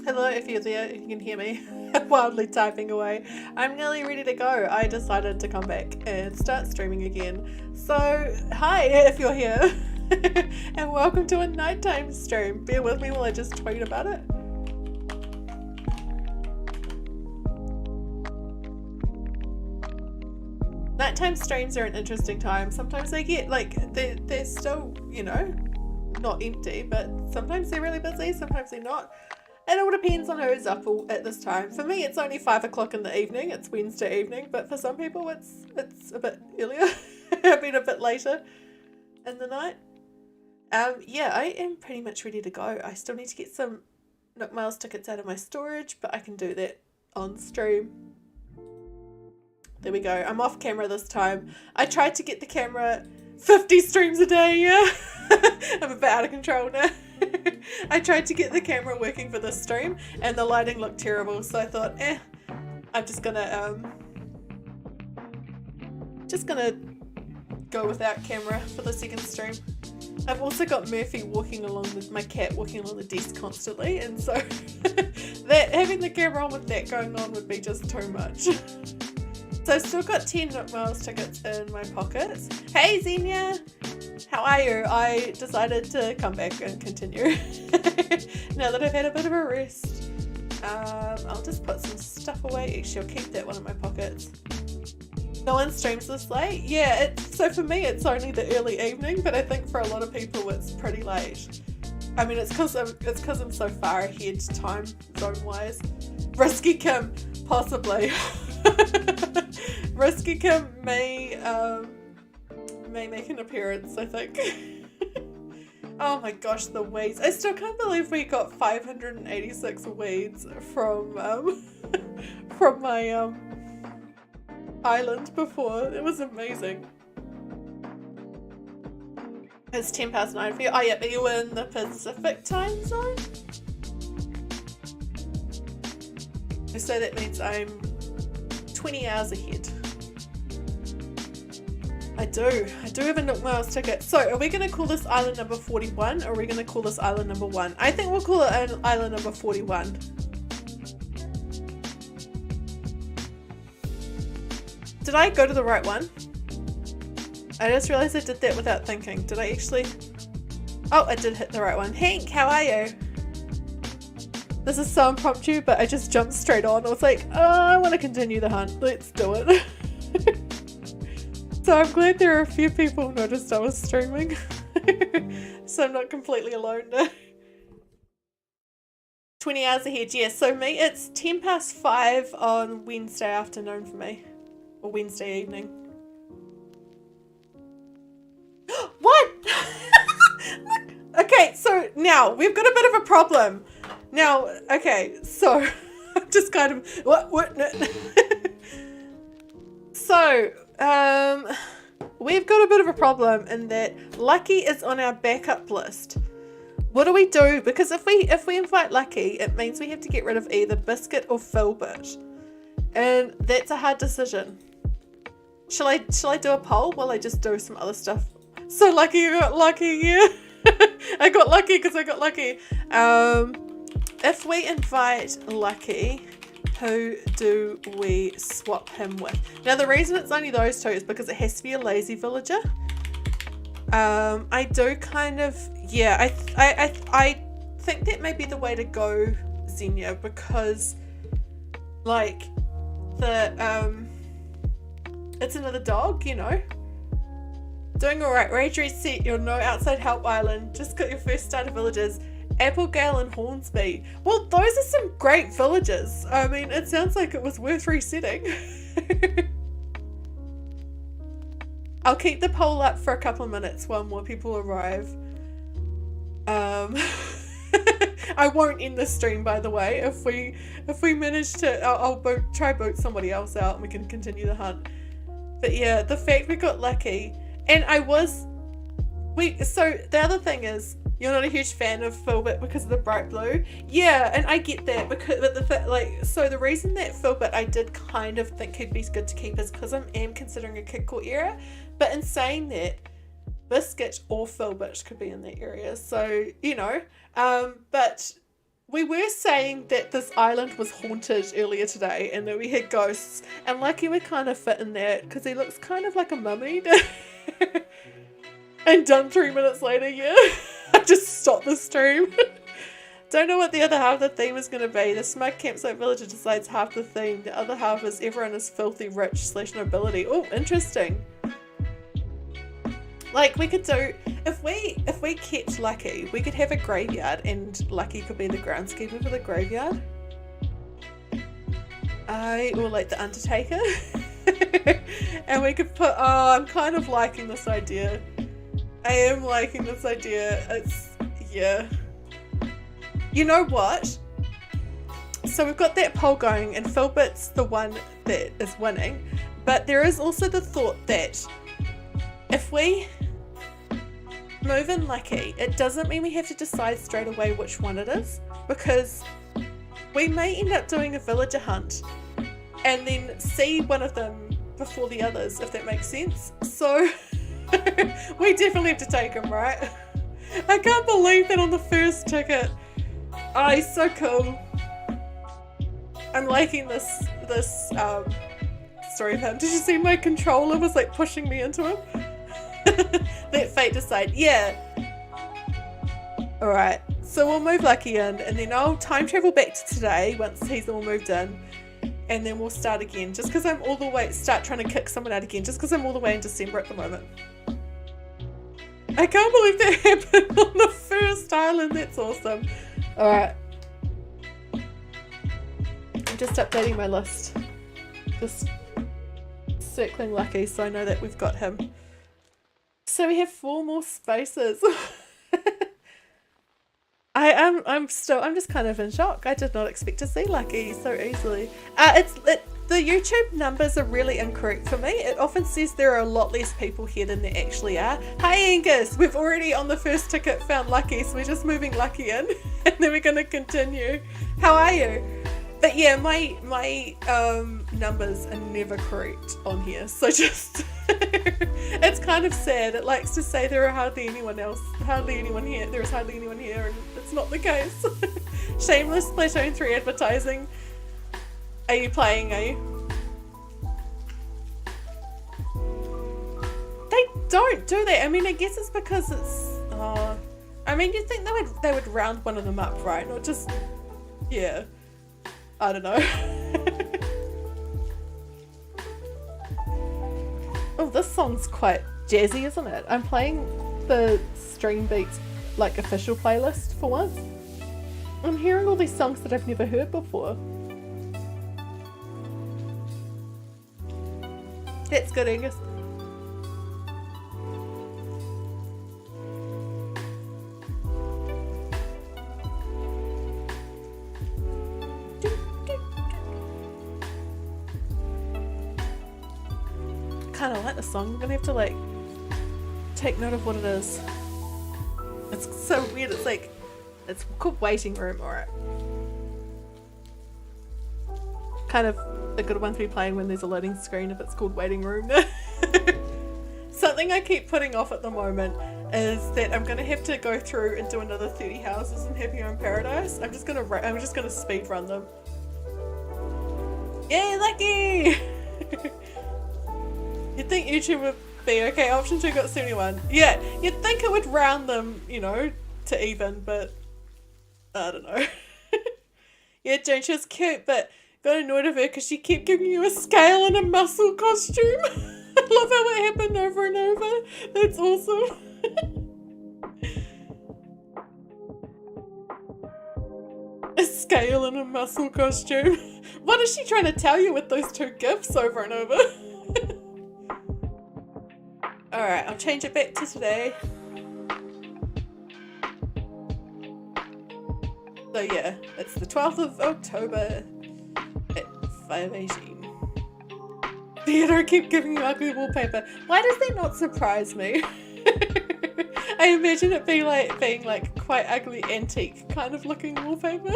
Hello, if you're there, if you can hear me wildly typing away. I'm nearly ready to go. I decided to come back and start streaming again. So, hi if you're here, and welcome to a nighttime stream. Bear with me while I just tweet about it. Nighttime streams are an interesting time. Sometimes they get, like, they're still, you know, not empty, but sometimes they're really busy, sometimes they're not. It all depends on who's up at this time. For me, it's only 5 o'clock in the evening. It's Wednesday evening, but for some people, it's a bit earlier. I mean, a bit later in the night. Yeah, I am pretty much ready to go. I still need to get some Nook Miles tickets out of my storage, but I can do that on stream. There we go. I'm off camera this time. I tried to get the camera 50 streams a day, yeah. I'm a bit out of control now. I tried to get the camera working for this stream and the lighting looked terrible, so I thought, I'm just gonna go without camera for the second stream. I've also got Murphy my cat walking along the desk constantly, and so that having the camera on with that going on would be just too much. So I've still got 10 Nook Miles tickets in my pockets. Hey Zenya! How are you? I decided to come back and continue now that I've had a bit of a rest. I'll just put some stuff away. Actually, I'll keep that one in my pockets. No one streams this late? Yeah, so for me it's only the early evening, but I think for a lot of people it's pretty late. I mean, it's because I'm so far ahead time zone wise. Risky Kim, possibly. Risky Kim may make an appearance, I think. Oh my gosh, the weeds. I still can't believe we got 586 weeds from my island before. It was amazing. It's 9:10 for you. Oh yeah, but you were in the Pacific time zone? So that means I'm 20 hours ahead. I do have a Nook Miles ticket. So are we going to call this island number 41 or are we going to call this island number 1? I think we'll call it island number 41. Did I go to the right one? I just realized I did that without thinking. Did I actually? Oh, I did hit the right one. Hank, how are you? This is so impromptu, but I just jumped straight on. I was like, oh, I want to continue the hunt. Let's do it. So I'm glad there are a few people who noticed I was streaming. So I'm not completely alone now. 20 hours ahead, yeah. So me, it's 5:10 on Wednesday afternoon for me. Or Wednesday evening. What? Okay, so now we've got a bit of a problem. Now, okay, so I'm just kind of what? So, we've got a bit of a problem in that Lucky is on our backup list. What do we do? Because if we invite Lucky, it means we have to get rid of either Biscuit or Philbert, and that's a hard decision. Shall I do a poll while I just do some other stuff? So Lucky, you got lucky, yeah. I got lucky because I got lucky. If we invite Lucky, who do we swap him with? Now the reason it's only those two is because it has to be a lazy villager. I do kind of, yeah, I think that may be the way to go, Zenya, because like it's another dog, you know. Doing alright, Rage Reset, you're no outside help island, just got your first starter villages. Applegale and Hornsby. Well, those are some great villages. I mean, it sounds like it was worth resetting. I'll keep the poll up for a couple of minutes while more people arrive. I won't end the stream, by the way. If we manage to, I'll try boot somebody else out and we can continue the hunt. But yeah, the fact we got lucky, and so the other thing is, you're not a huge fan of Philbert because of the bright blue. Yeah, and I get that, because so the reason that Philbert I did kind of think he'd be good to keep is because I am considering a kid core area. But in saying that, Biscuit or Philbert could be in that area. So, you know, but we were saying that this island was haunted earlier today and that we had ghosts, and Lucky would kind of fit in there because he looks kind of like a mummy. And done 3 minutes later, yeah. I just stopped the stream. Don't know what the other half of the theme is going to be. The smug campsite villager decides half the theme. The other half is everyone is filthy rich / nobility. Oh, interesting. Like, we could do, if we kept Lucky, we could have a graveyard and Lucky could be the groundskeeper for the graveyard. Or like the Undertaker. And we could put, oh, I'm kind of liking this idea. I am liking this idea. It's, yeah. You know what? So we've got that poll going and Philbit's the one that is winning. But there is also the thought that if we move in Lucky, it doesn't mean we have to decide straight away which one it is. Because we may end up doing a villager hunt and then see one of them before the others, if that makes sense. So we definitely have to take him, right? I can't believe that on the first ticket. Oh, he's so cool. I'm liking this story of him. Did you see my controller was like pushing me into him? Let fate decide. Yeah. Alright, so we'll move Lucky in and then I'll time travel back to today once he's all moved in. And then we'll start again. Just because I'm all the way, start trying to kick someone out again. Just because I'm all the way in December at the moment. I can't believe that happened on the first island. That's awesome. Alright. I'm just updating my list. Just circling Lucky so I know that we've got him. So we have 4 more spaces. I'm just kind of in shock. I did not expect to see Lucky so easily. The YouTube numbers are really incorrect for me. It often says there are a lot less people here than there actually are. Hi Angus, we've already on the first ticket found Lucky, so we're just moving Lucky in and then we're going to continue. How are you? But yeah, my numbers are never correct on here, so just it's kind of sad. It likes to say there are hardly anyone here. There is hardly anyone here, and it's not the case. Shameless Splatoon 3 advertising. Are you playing, are you? They don't do that. I mean, I guess it's because it's... I mean, you'd think they would round one of them up, right? Not just... Yeah. I don't know. Oh, this song's quite jazzy, isn't it? I'm playing the Streambeats, like, official playlist for once. I'm hearing all these songs that I've never heard before. That's good, Angus. Kind of like the song. I'm gonna have to like take note of what it is. It's so weird. It's like, it's called Waiting Room. Alright. Kind of a good one to be playing when there's a loading screen if it's called Waiting Room. Something I keep putting off at the moment is that I'm gonna have to go through and do another 30 houses in Happy Home Paradise. I'm just gonna speed run them. Yay, Lucky! You'd think YouTube would be okay. Option 2 got 71. Yeah, you'd think it would round them, you know, to even, but I don't know. Yeah, Jane, she was cute, but got annoyed of her because she kept giving you a scale and a muscle costume. I love how it happened over and over. That's awesome. A scale and a muscle costume. What is she trying to tell you with those 2 gifs over and over? Alright, I'll change it back to today. So yeah, it's the 12th of October at 5:18. Theodore keep giving you ugly wallpaper. Why does that not surprise me? I imagine it being like quite ugly antique kind of looking wallpaper.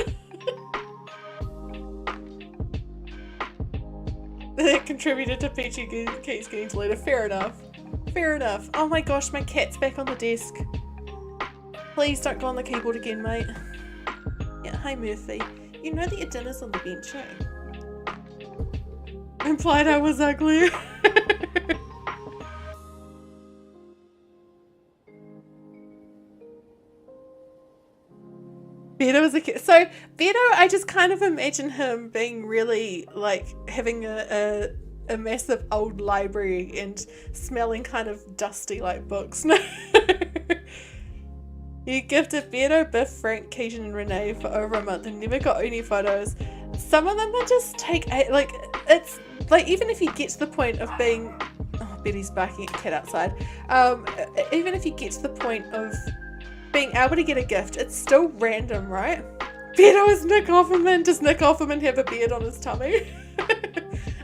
That contributed to Peachy Keys getting deleted. Fair enough. Fair enough. Oh my gosh, my cat's back on the desk. Please don't go on the keyboard again, mate. Yeah. hi Murphy. You know that your dinner's on the bench, eh? Implied I was ugly. Beto was a kid. So Beto, I just kind of imagine him being really like having a massive old library and smelling kind of dusty like books. No. You gifted Beto, Biff, Frank, Keishan, and Renee for over a month and never got any photos. Some of them are just like it's like even if you get to the point of being Betty's barking at a cat outside. Even if you get to the point of being able to get a gift, it's still random, right? Beto is Nick Offerman. Does Nick Offerman have a beard on his tummy?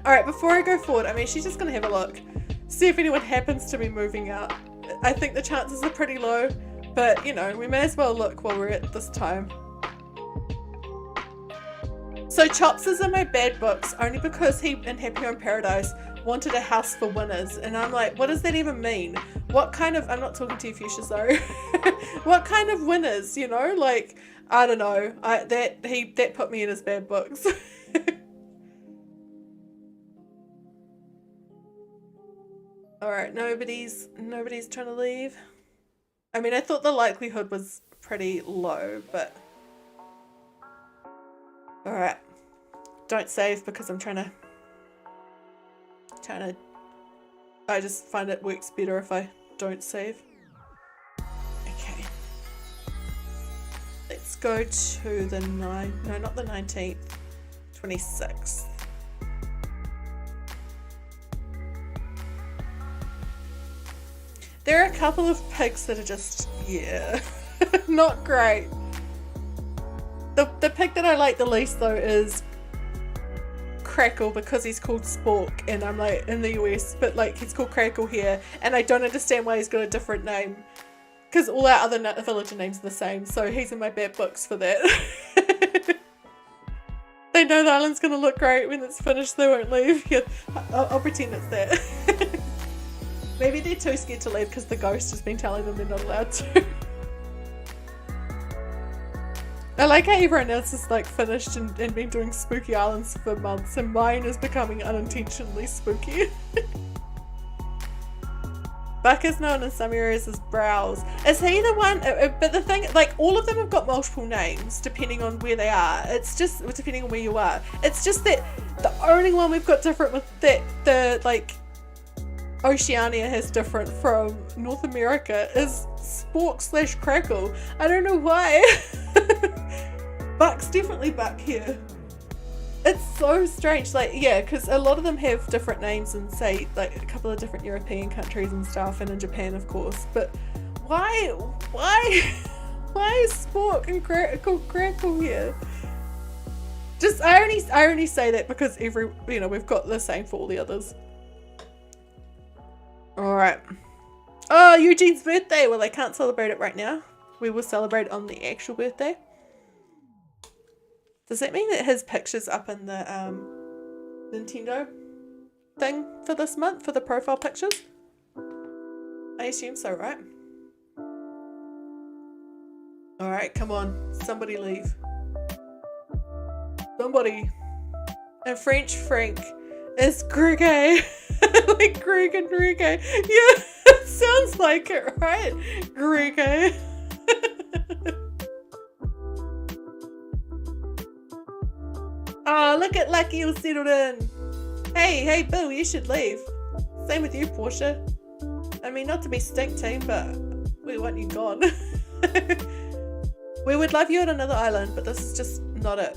Alright, before I go forward, I mean, she's just going to have a look. See if anyone happens to be moving out. I think the chances are pretty low, but, you know, we may as well look while we're at this time. So Chops is in my bad books only because he, in Happy Home Paradise, wanted a house for winners. And I'm like, what does that even mean? What kind of, I'm not talking to you, Fuchsia, sorry. What kind of winners, you know? Like, I don't know. That put me in his bad books. Alright, nobody's trying to leave. I mean, I thought the likelihood was pretty low, but... Alright. Don't save because I'm trying to... I just find it works better if I don't save. Okay. Let's go to the not the 19th. 26th. There are a couple of pigs that are just, yeah, not great. The pig that I like the least though is Crackle because he's called Spork and I'm like in the US, but like he's called Crackle here and I don't understand why he's got a different name because all our other villager names are the same, so he's in my bad books for that. They know the island's gonna look great when it's finished, they won't leave. Yeah, I'll pretend it's that. Maybe they're too scared to leave because the ghost has been telling them they're not allowed to. I like how everyone else is like finished and been doing spooky islands for months and mine is becoming unintentionally spooky. Buck is known in some areas as Browse. Is he the one? But the thing, like all of them have got multiple names depending on where they are. It's just depending on where you are. It's just that the only one we've got different with that, the like Oceania has different from North America is Spork / Crackle. I don't know why. Buck's definitely Buck here. It's so strange, like, yeah, because a lot of them have different names in, say, like a couple of different European countries and stuff, and in Japan, of course. But why is Spork and Crackle here? Just, I only say that because we've got the same for all the others. Alright. Oh, Eugene's birthday! Well, I can't celebrate it right now. We will celebrate on the actual birthday. Does that mean that his picture's up in the Nintendo thing for this month, for the profile pictures? I assume so, right? Alright, come on. Somebody leave. Somebody. And French Frank is Greg. Like Greg and Enrique. Yeah, it sounds like it, right? Greg. Oh, look at Lucky all settled in. Hey, Bill, you should leave. Same with you, Portia. I mean, not to be stink team, but we want you gone. We would love you on another island, but this is just not it.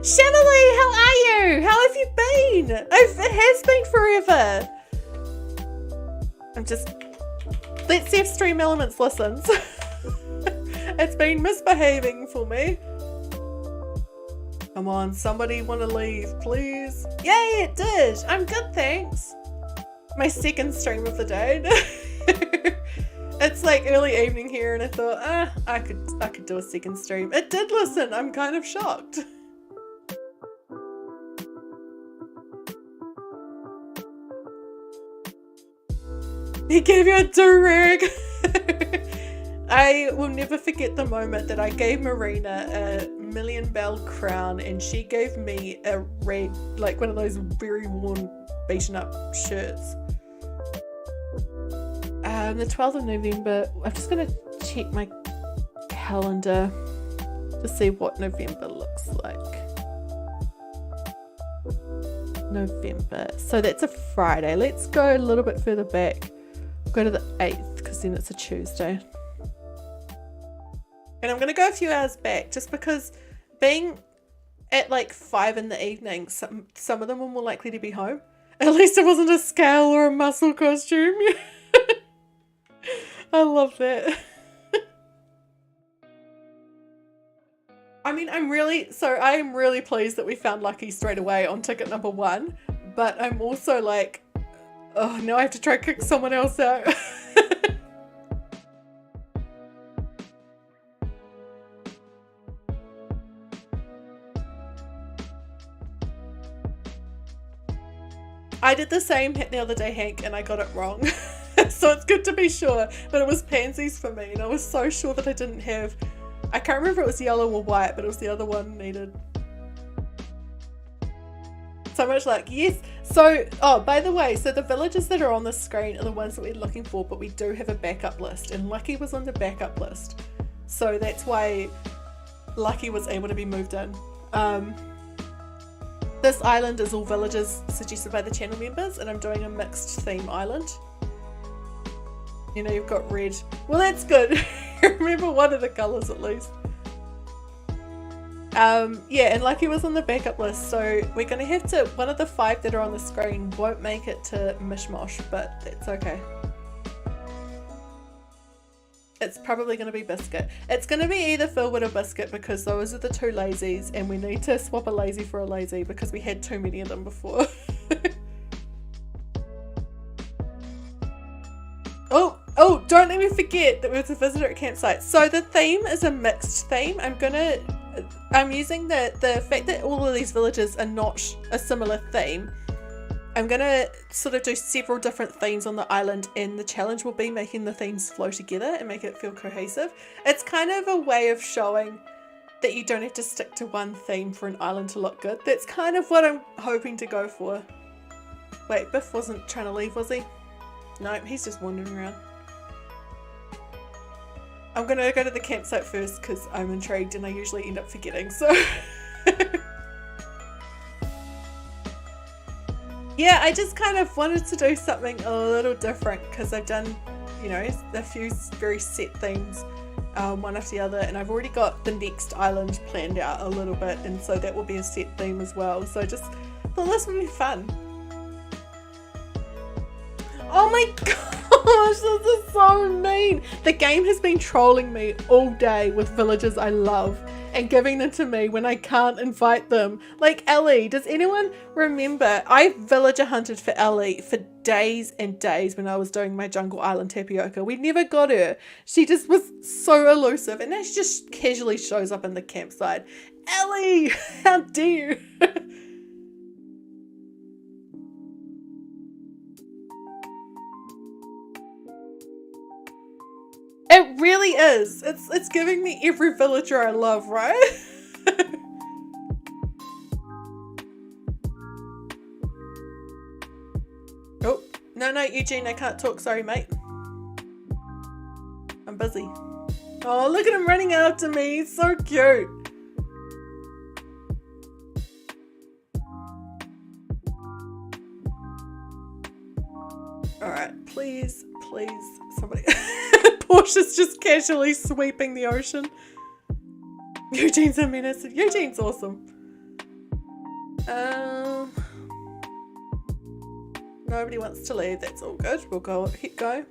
Shemily, how are you? How have you been? It has been forever. Let's see if Stream Elements listens. It's been misbehaving for me. Come on, somebody want to leave, please? Yay, it did. I'm good, thanks. My second stream of the day. It's like early evening here, and I thought, I could do a second stream. It did listen. I'm kind of shocked. He gave you a do-rag. I will never forget the moment that I gave Marina a million bell crown and she gave me a red, like one of those very worn, beaten up shirts. The 12th of November, I'm just going to check my calendar to see what November looks like. November, so that's a Friday. Let's go a little bit further back, go to the 8th because then it's a Tuesday. And I'm going to go a few hours back just because being at like 5 in the evening, some of them were more likely to be home. At least it wasn't a scale or a muscle costume. I love that. I mean, I am really pleased that we found Lucky straight away on ticket number 1, but I'm also like, oh, now I have to try to kick someone else out. I did the same the other day, Hank, and I got it wrong. So it's good to be sure, but it was pansies for me, and I was so sure that I didn't have, I can't remember if it was yellow or white, but it was the other one needed. So much luck. Yes. So, oh, by the way, so the villages that are on the screen are the ones that we're looking for, but we do have a backup list, and Lucky was on the backup list. So that's why Lucky was able to be moved in. This island is all villages suggested by the channel members, and I'm doing a mixed theme island. You know, you've got red. Well, that's good. Remember one of the colours at least. Yeah, and Lucky was on the backup list, so we're going to have to, one of the 5 that are on the screen won't make it to Mishmosh, but that's okay. It's probably going to be Biscuit. It's going to be either Philwood or Biscuit because those are the 2 lazies, and we need to swap a lazy for a lazy because we had too many of them before. Oh, don't let me forget that we have a visitor at campsite. So the theme is a mixed theme. I'm using the fact that all of these villages are not a similar theme. I'm going to sort of do several different themes on the island, and the challenge will be making the themes flow together and make it feel cohesive. It's kind of a way of showing that you don't have to stick to one theme for an island to look good. That's kind of what I'm hoping to go for. Wait, Biff wasn't trying to leave, was he? No, he's just wandering around. I'm going to go to the campsite first because I'm intrigued and I usually end up forgetting, so... Yeah, I just kind of wanted to do something a little different because I've done, you know, a few very set themes, one after the other, and I've already got the next island planned out a little bit, and so that will be a set theme as well. So I just thought this would be fun. Oh my gosh, this is so mean. The game has been trolling me all day with villagers I love and giving them to me when I can't invite them. Like Ellie, does anyone remember? I villager hunted for Ellie for days and days when I was doing my Jungle Island tapioca. We never got her. She just was so elusive, and now she just casually shows up in the campsite. Ellie, how dare you? It really is. It's giving me every villager I love, right? Oh, no, Eugene, I can't talk. Sorry, mate. I'm busy. Oh, look at him running after me. He's so cute. Alright, please, somebody... Portia's just casually sweeping the ocean. Eugene's a menace. Eugene's awesome. Nobody wants to leave. That's all good. We'll hit go.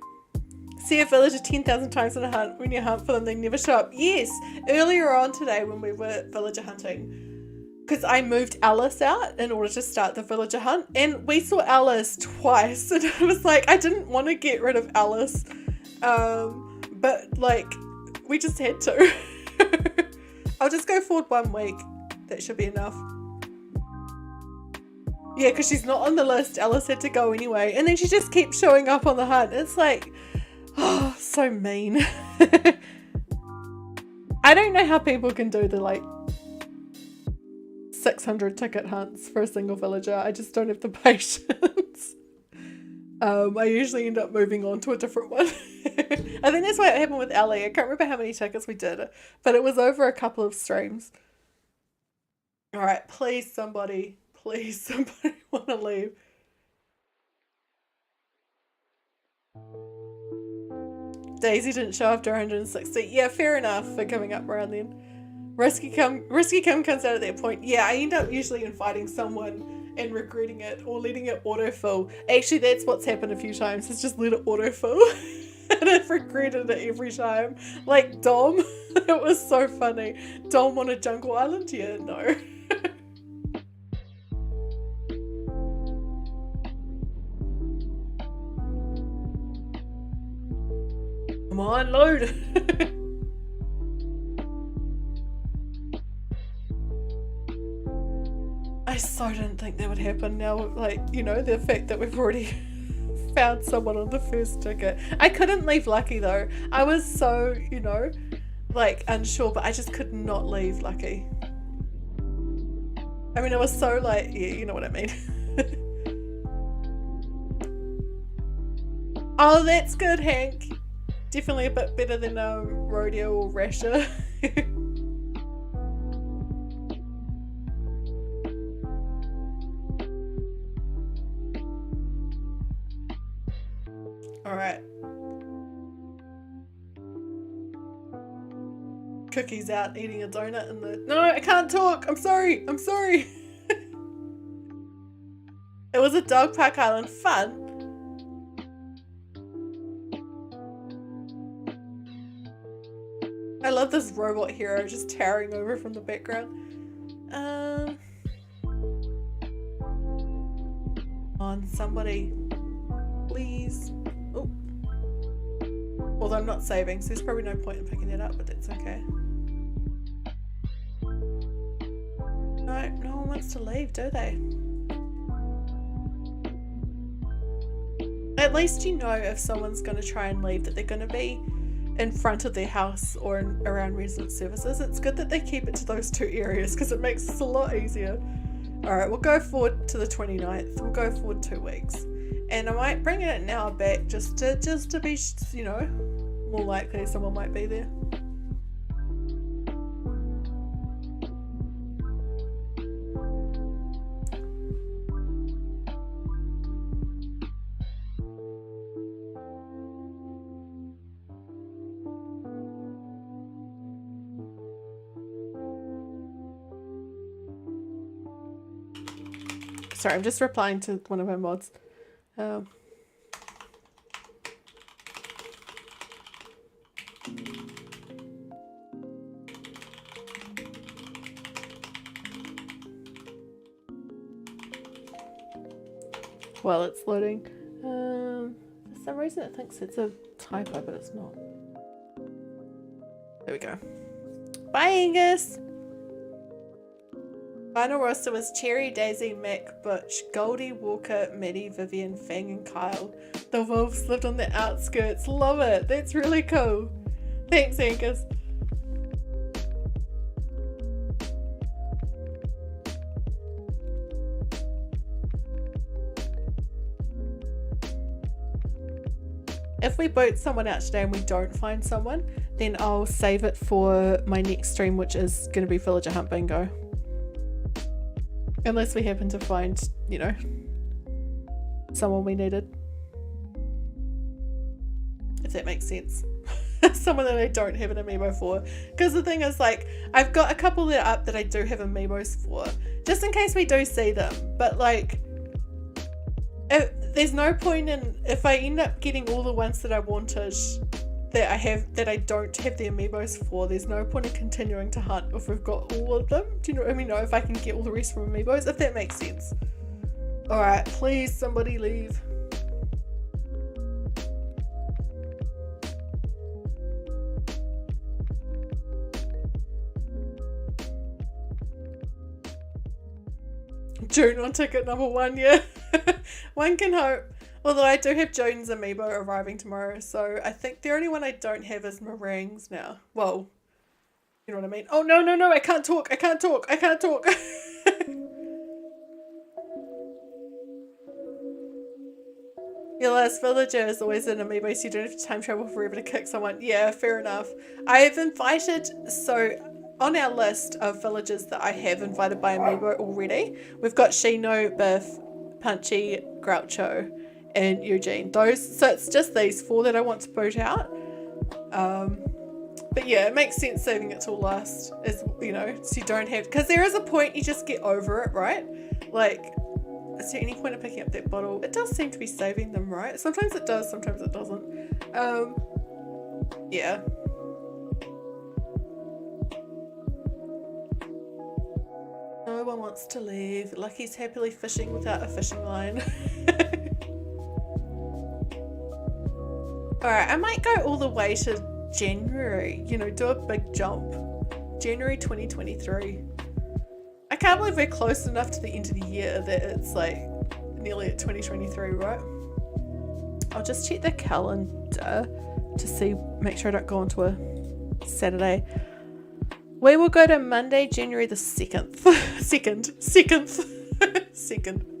See a villager 10,000 times in a hunt. When you hunt for them, they never show up. Yes, earlier on today when we were villager hunting, because I moved Alice out in order to start the villager hunt, and we saw Alice twice, and it was like, I didn't want to get rid of Alice. But like, we just had to. I'll just go forward 1 week. That should be enough. Yeah, because she's not on the list. Alice had to go anyway. And then she just keeps showing up on the hunt. It's like, Oh, so mean. I don't know how people can do the like 600 ticket hunts for a single villager. I just don't have the patience. I usually end up moving on to a different one. I think that's what happened with Ellie. I can't remember how many tickets we did, but it was over a couple of streams. Alright, please somebody want to leave. Daisy didn't show after 160. Yeah, fair enough for coming up around then. Risky Kim comes out at that point. Yeah, I end up usually inviting someone and regretting it or letting it autofill. Actually, that's what's happened a few times. It's just let it autofill. And I've regretted it every time. Like Dom. It was so funny. Dom on a jungle island? Yeah, no. Come on, load. I so didn't think that would happen now, like, you know, the fact that we've already found someone on the first ticket. I couldn't leave Lucky though. I was so, you know, like unsure, but I just could not leave Lucky. I mean, it was so like, yeah, you know what I mean. Oh, that's good, Hank. Definitely a bit better than Rodeo or Rasher. Alright. Cookie's out eating a donut in the... No, I can't talk! I'm sorry! I'm sorry! It was a dog park island. Fun. I love this robot hero just towering over from the background. On somebody, please. Oh, although I'm not saving, so there's probably no point in picking it up, but that's okay. No one wants to leave, do they? At least you know if someone's going to try and leave that they're going to be in front of their house or around resident services. It's good that they keep it to those two areas because it makes it a lot easier. Alright, we'll go forward to the 29th. We'll go forward 2 weeks. And I might bring it an hour back just to be, you know, more likely someone might be there. Sorry, I'm just replying to one of my mods. While it's loading. For some reason it thinks it's a typo, but it's not. There we go. Bye, Angus! Final roster was Cherry, Daisy, Mac, Butch, Goldie, Walker, Maddie, Vivian, Fang, and Kyle. The wolves lived on the outskirts. Love it. That's really cool. Thanks, Angus. If we boot someone out today and we don't find someone, then I'll save it for my next stream, which is going to be Villager Hunt Bingo. Unless we happen to find, you know, someone we needed. If that makes sense. Someone that I don't have an amiibo for. Because the thing is, like, I've got a couple that are up that I do have amiibos for. Just in case we do see them. But, like, there's no point in... If I end up getting all the ones that I wanted... that I don't have the amiibos for, there's no point in continuing to hunt if we've got all of them. Do you know what I mean? No, if I can get all the rest from amiibos, if that makes sense. Alright, please somebody leave. June on ticket number 1, yeah. One can hope. Although I do have Jones amiibo arriving tomorrow, so I think the only one I don't have is Meringues now. Well, you know what I mean? Oh, no, no, no, I can't talk. I can't talk. I can't talk. Your last villager is always an amiibo, so you don't have to time travel forever to kick someone. Yeah, fair enough. I have invited, so on our list of villagers that I have invited by amiibo already, we've got Shino, Biff, Punchy, Groucho, and Eugene. Those, so it's just these 4 that I want to boot out. But yeah, it makes sense saving it till last, is, you know, so you don't have, because there is a point you just get over it, right? Like, is there any point of picking up that bottle? It does seem to be saving them, right? Sometimes it does, sometimes it doesn't. Yeah. No one wants to leave. Lucky's happily fishing without a fishing line. Alright, I might go all the way to January, you know, do a big jump. January 2023. I can't believe we're close enough to the end of the year that it's like nearly at 2023, right? I'll just check the calendar to see, make sure I don't go onto a Saturday. We will go to Monday, January the 2nd. 2nd.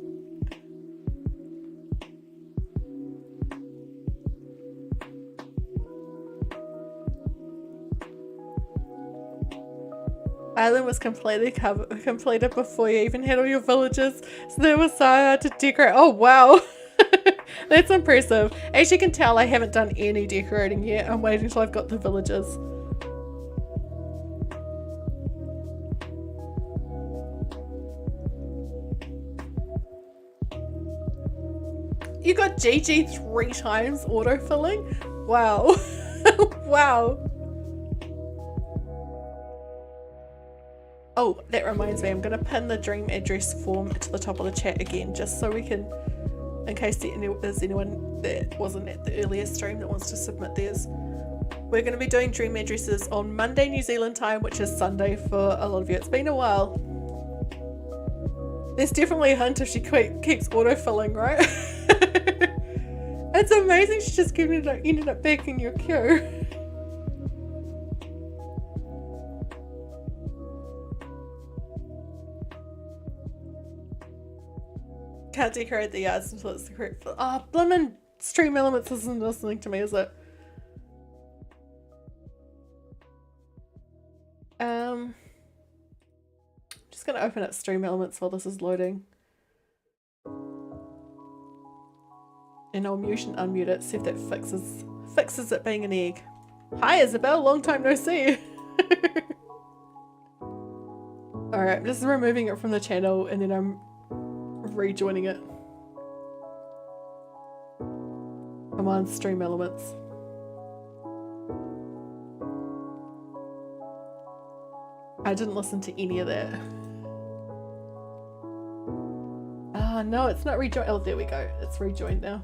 Island was completed before you even had all your villages, so they were so hard to decorate. Oh wow, that's impressive. As you can tell, I haven't done any decorating yet. I'm waiting until I've got the villages. You got GG 3 times autofilling? Wow. Wow. Oh, that reminds me, I'm going to pin the dream address form to the top of the chat again, just so we can, in case there's anyone that wasn't at the earlier stream that wants to submit theirs. We're going to be doing dream addresses on Monday New Zealand time, which is Sunday for a lot of you. It's been a while. There's definitely a hint if she keeps autofilling, right? It's amazing she just ended up back in your queue. Can't decorate the yards until it's the correct. Oh, blimmin' Stream Elements isn't listening to me, is it? Just gonna open up Stream Elements while this is loading. And I'll mute and unmute it, see if that fixes it being an egg. Hi Isabel, long time no see. Alright, I'm just removing it from the channel and then I'm rejoining it. Come on, Stream Elements. I didn't listen to any of that. Ah, no, it's not rejoined. Oh, there we go. It's rejoined now.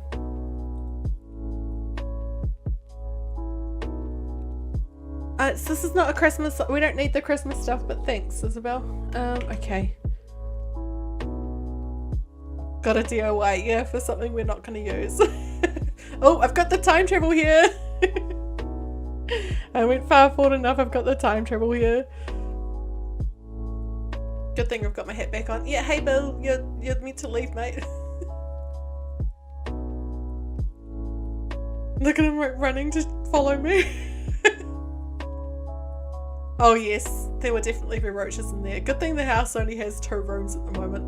This is not a Christmas. We don't need the Christmas stuff, but thanks, Isabel. Okay. Got a DIY, yeah, for something we're not going to use. Oh, I've got the time travel here. I went far forward enough. I've got the time travel here. Good thing I've got my hat back on. Yeah, hey Bill, you're meant to leave, mate. Look at him running to follow me. Oh yes, there would definitely be roaches in there. Good thing the house only has 2 rooms at the moment.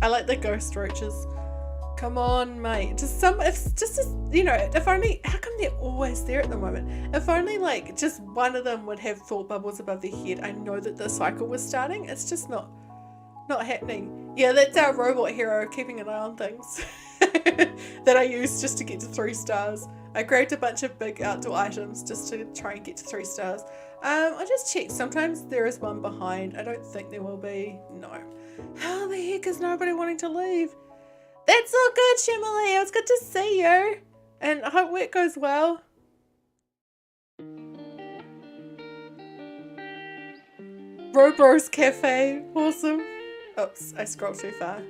I like the ghost roaches. Come on, mate. If only, how come they're always there at the moment? If only like just one of them would have thought bubbles above their head, I know that the cycle was starting. It's just not happening. Yeah, that's our robot hero keeping an eye on things that I use just to get to 3 stars. I grabbed a bunch of big outdoor items just to try and get to 3 stars. I just checked. Sometimes there is one behind. I don't think there will be. No. How the heck is nobody wanting to leave? That's all good, Shimmerly. It's good to see you. And I hope work goes well. Robro's Cafe. Awesome. Oops, I scrolled too far.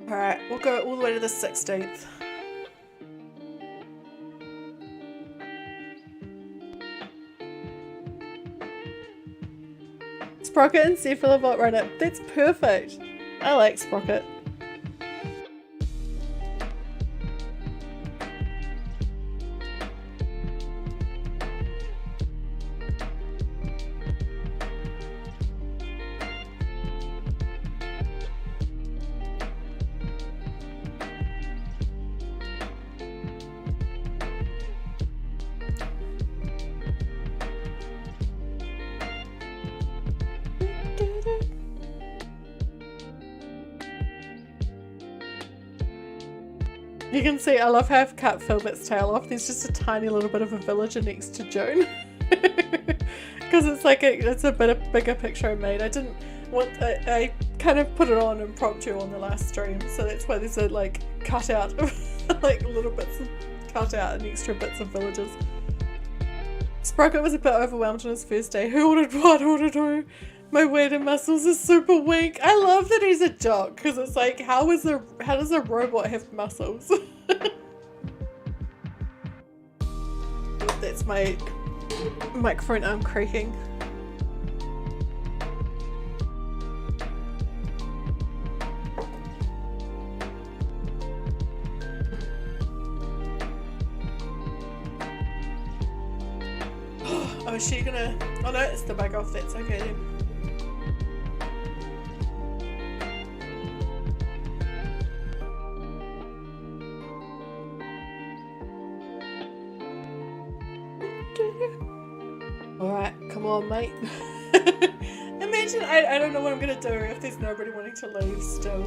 Alright, we'll go all the way to the 16th. Sprocket and Cephalobot run it. That's perfect. I like Sprocket. You can see, I love how I've cut Philbert's tail off. There's just a tiny little bit of a villager next to June. Because it's like it's a bit of bigger picture I made. I didn't want, I kind of put it on impromptu on the last stream. So that's why there's a like cut out of like little bits of cut out and extra bits of villagers. Sprocket was a bit overwhelmed on his first day. Who ordered what? Ordered who? My weight and muscles are super weak. I love that he's a jock because it's like, how does a robot have muscles? That's my microphone arm creaking. Oh, is she gonna? Oh no, it's the bug off. That's okay then. Alright, come on mate. Imagine, I don't know what I'm gonna do if there's nobody wanting to leave still.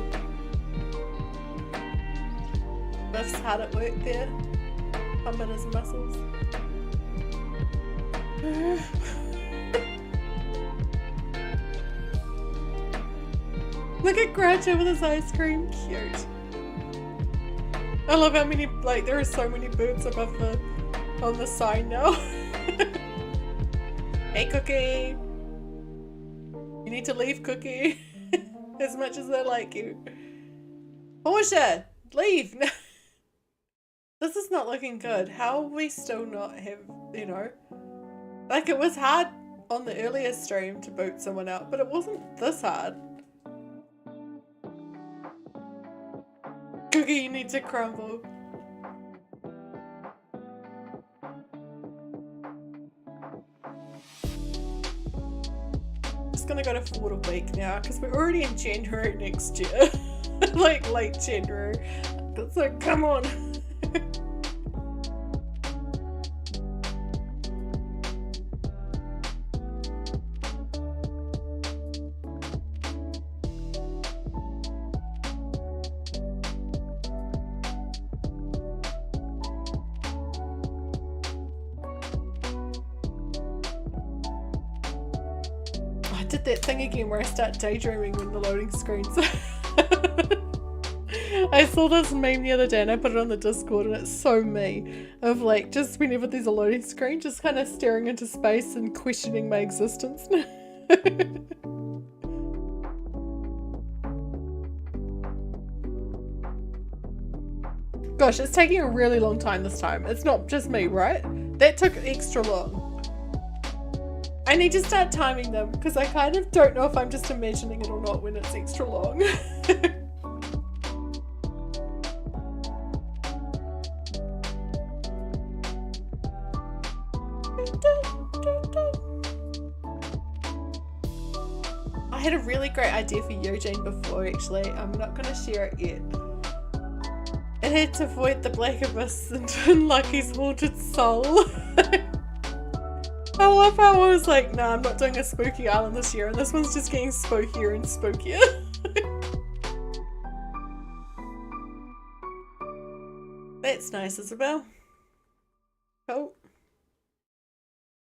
Biff's hard at work there. Pumping his muscles. Look at Groucho with his ice cream. Cute. I love how many, like, there are so many birds above on the sign now. Hey Cookie! You need to leave, Cookie. As much as I like you. Portia! Leave! This is not looking good. How are we still not have, you know? Like, it was hard on the earlier stream to boot someone out, but it wasn't this hard. Cookie, you need to crumble. Gonna go to 4 a week now because we're already in January next year. Like late January. So come on. That thing again where I start daydreaming when the loading screens. I saw this meme the other day and I put it on the Discord and it's so me. Of like, just whenever there's a loading screen, just kind of staring into space and questioning my existence. Gosh, it's taking a really long time this time. It's not just me, right? That took extra long. I need to start timing them because I kind of don't know if I'm just imagining it or not when it's extra long. I had a really great idea for Eugene before actually. I'm not going to share it yet. It had to avoid the black abyss and Lucky's haunted soul. I love how I was like, nah, I'm not doing a spooky island this year, and this one's just getting spookier and spookier. That's nice, Isabel. Cool.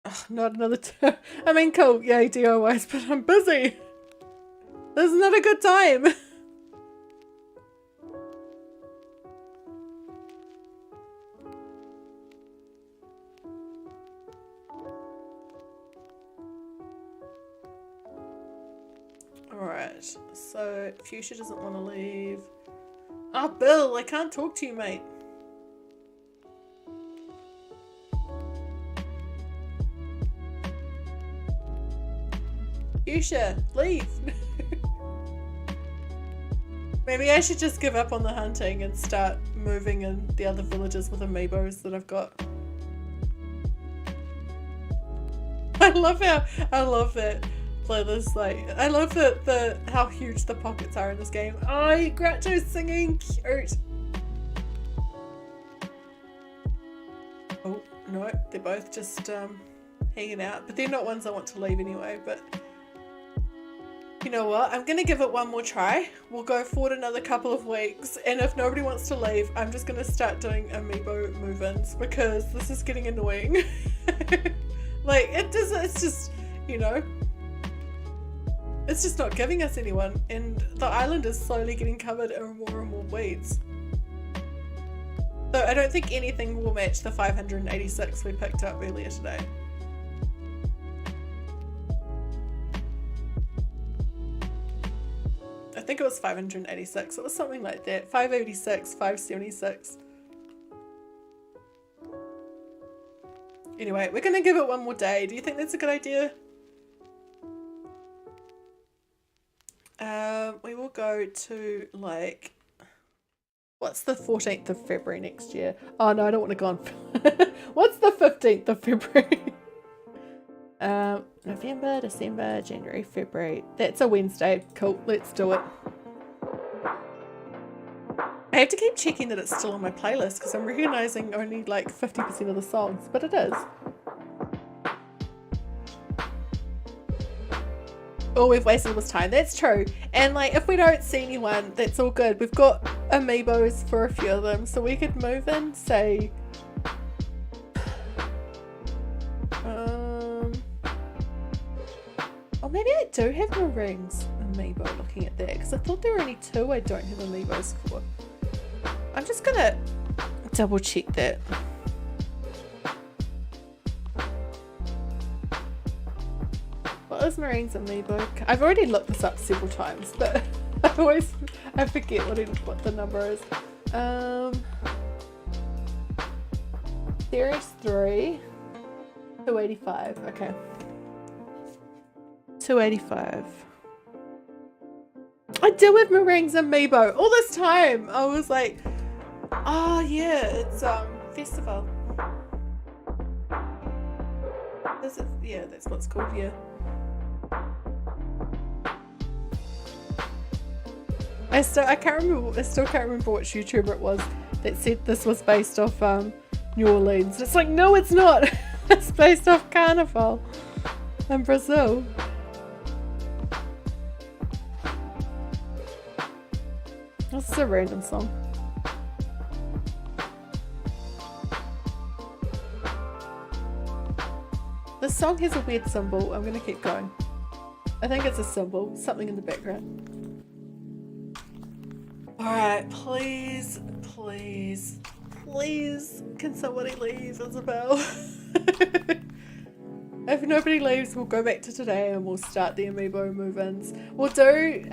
Oh, not another I mean, cool, yay, DIYs, but I'm busy. This is not a good time. Alright, so Fuchsia doesn't want to leave. Oh, Bill, I can't talk to you, mate. Fuchsia, leave. Maybe I should just give up on the hunting and start moving in the other villages with amiibos that I've got. I love that Leather's like, I love that how huge the pockets are in this game. Oh, Groucho's singing, cute. Oh, no, they're both just hanging out, but they're not ones I want to leave anyway, but you know what? I'm going to give it one more try. We'll go forward another couple of weeks, and if nobody wants to leave, I'm just going to start doing amiibo move-ins because this is getting annoying. Like, it's just, you know, it's just not giving us anyone, and the island is slowly getting covered in more and more weeds. So I don't think anything will match the 586 we picked up earlier today. I think it was 586. It was something like that. 586, 576. Anyway, we're going to give it one more day. Do you think that's a good idea? We will go to, like, what's the 14th of February next year? Oh no, I don't want to go on. What's the 15th of February? November, December, January, February. That's a Wednesday. Cool, let's do it. I have to keep checking that it's still on my playlist because I'm recognizing only like 50% of the songs, but it is. Oh, we've wasted all this time. That's true. And like, if we don't see anyone, that's all good. We've got amiibos for a few of them, so we could move in, say, oh, maybe I do have Maring's amiibo looking at that, because I thought there were only two I don't have amiibos for. I'm just gonna double check that. What is Maring's amiibo? I've already looked this up several times, but I forget what the number is. Series 3, 285. Okay. 285. I do have Maring's amiibo all this time. I was like, oh yeah, it's festival. Is it? Yeah, that's what it's called. Yeah. I still can't remember which YouTuber it was that said this was based off New Orleans. It's like, no, it's not. It's based off Carnival in Brazil. This is a random song. This song has a weird symbol. I'm gonna keep going. I think it's a symbol, something in the background. Alright, please, please, please, can somebody leave, Isabel? If nobody leaves, we'll go back to today and we'll start the amiibo move-ins. We'll do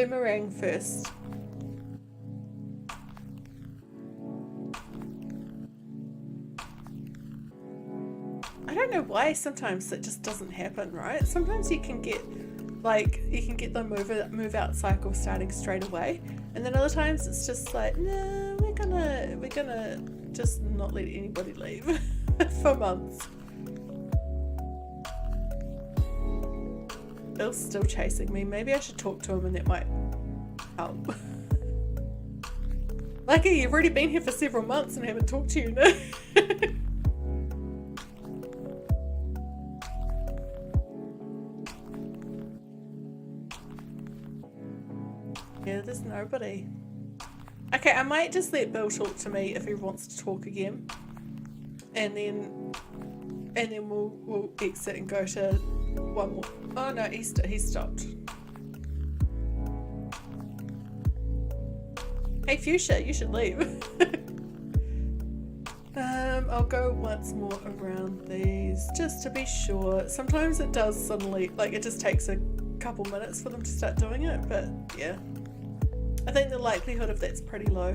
Meringue first. I don't know why sometimes it just doesn't happen, right? Sometimes you can get the move out cycle starting straight away, and then other times it's just like, nah, we're gonna just not let anybody leave for months. Bill's still chasing me. Maybe I should talk to him and that might help. Lucky you've already been here for several months and I haven't talked to you, no? Yeah, there's nobody. Okay, I might just let Bill talk to me if he wants to talk again, and then we'll exit and go to one more. Oh no, he stopped. Hey Fuchsia, you should leave. I'll go once more around these just to be sure. Sometimes it does suddenly, like it just takes a couple minutes for them to start doing it, but yeah. I think the likelihood of that's pretty low.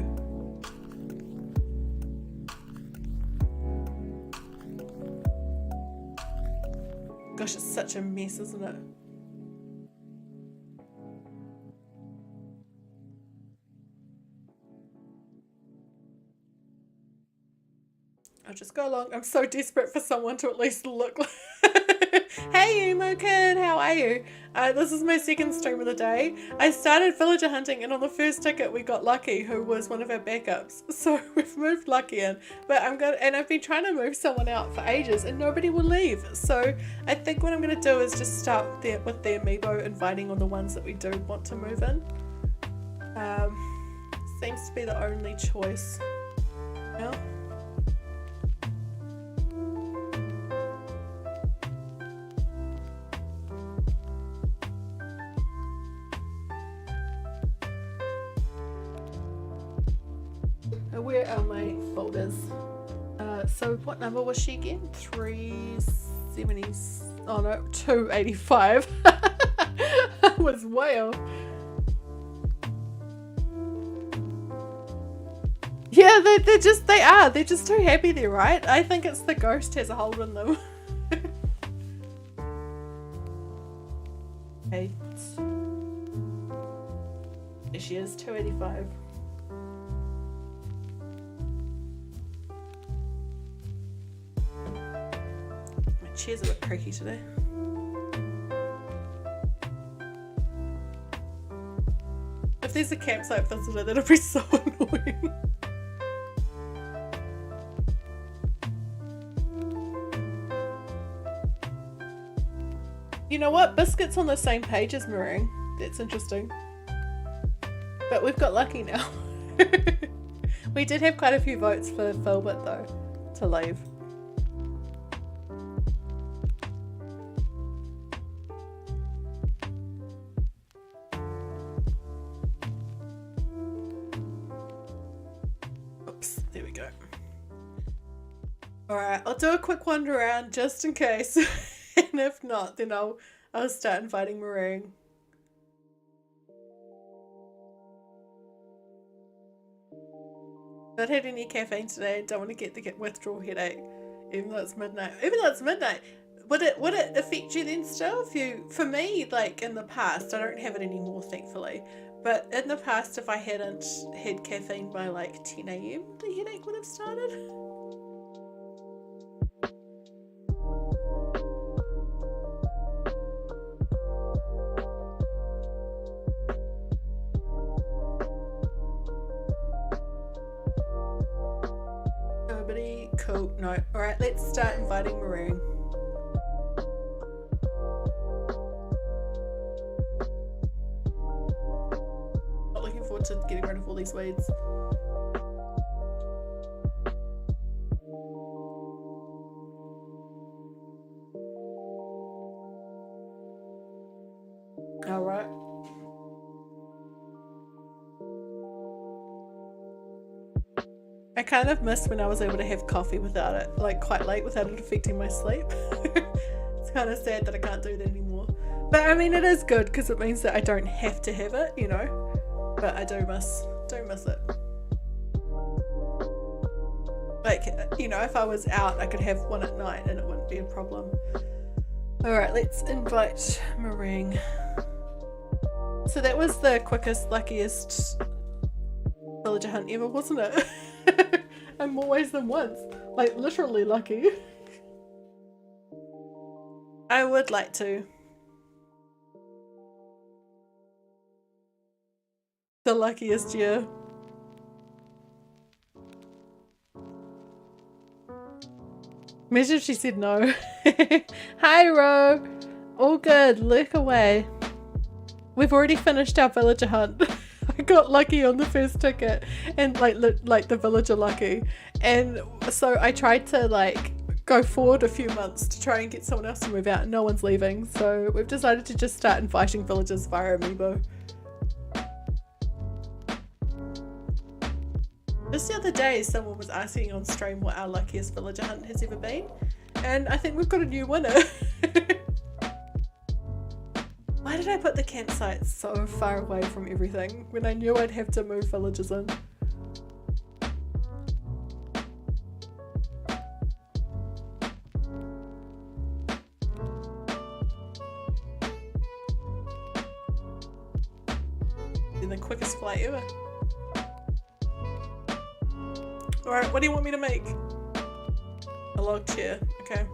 Gosh, it's such a mess, isn't it? I'll just go along. I'm so desperate for someone to at least look like... Hey emo kid, how are you? This is my second stream of the day. I started villager hunting and on the first ticket we got Lucky, who was one of our backups. So we've moved Lucky in, but I've been trying to move someone out for ages and nobody will leave. So I think what I'm gonna do is just start with the amiibo, inviting on the ones that we do want to move in. Seems to be the only choice now. Where are my folders? So what number was she again? 370. Oh no, 285. I was way off. Yeah, they're just too happy there, right? I think it's the ghost has a hold on them. 8. There she is, 285. Chair's a bit creaky today. If there's a campsite visitor, that'll be so annoying. You know what? Biscuit's on the same page as Meringue. That's interesting. But we've got Lucky now. We did have quite a few votes for Philbert though, to leave. Alright, I'll do a quick wander around just in case, and if not, then I'll start inviting Meringue. Not had any caffeine today, don't want to get the withdrawal headache, even though it's midnight. Would it affect you then still? For me, like in the past, I don't have it anymore thankfully, but in the past if I hadn't had caffeine by like 10 AM, the headache would have started. Cool. No. Alright, let's start inviting Meringue. Not looking forward to getting rid of all these weeds. Alright. I kind of missed when I was able to have coffee without it, like quite late, without it affecting my sleep. It's kind of sad that I can't do that anymore. But I mean, it is good because it means that I don't have to have it, you know. But I do miss it. Like, you know, if I was out, I could have one at night and it wouldn't be a problem. Alright, let's invite Meringue. So that was the quickest, luckiest villager hunt ever, wasn't it? I'm more ways than once. Like, literally lucky. I would like to. The luckiest year. Imagine if she said no. Hi, Ro. All good. Lurk away. We've already finished our villager hunt. I got lucky on the first ticket, and like the villager lucky, and so I tried to like go forward a few months to try and get someone else to move out, and no one's leaving, so we've decided to just start inviting villagers via amiibo. Just the other day, someone was asking on stream what our luckiest villager hunt has ever been, and I think we've got a new winner. Why did I put the campsite so far away from everything when I knew I'd have to move villagers in? In the quickest flight ever. Alright, what do you want me to make? A log chair, okay.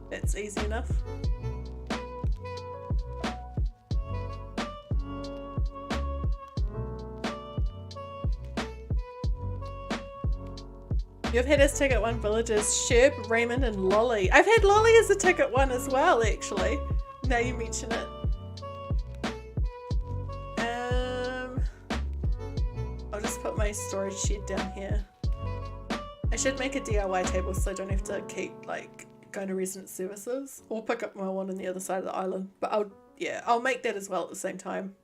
That's easy enough. You've had as ticket one villagers, Sherb, Raymond and Lolly. I've had Lolly as a ticket one as well, actually. Now you mention it. I'll just put my storage shed down here. I should make a DIY table so I don't have to keep like going to resident services or pick up my one on the other side of the island. But I'll make that as well at the same time.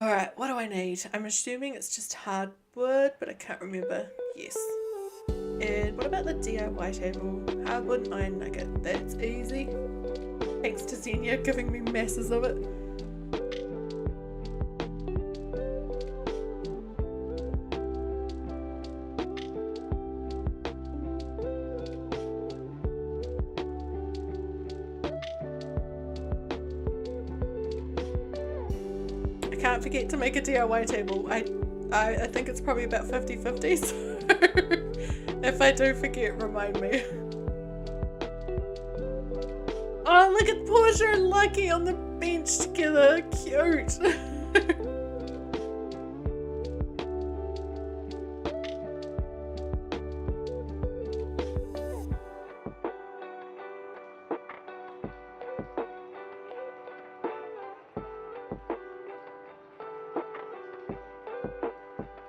Alright, what do I need? I'm assuming it's just hardwood, but I can't remember. Yes. And what about the DIY table? Hardwood and iron nugget. That's easy. Thanks to Zenya giving me masses of it. Can't forget to make a DIY table. I think it's probably about 50-50, so if I do forget, remind me. Oh, look at Portia and Lucky on the bench together. Cute.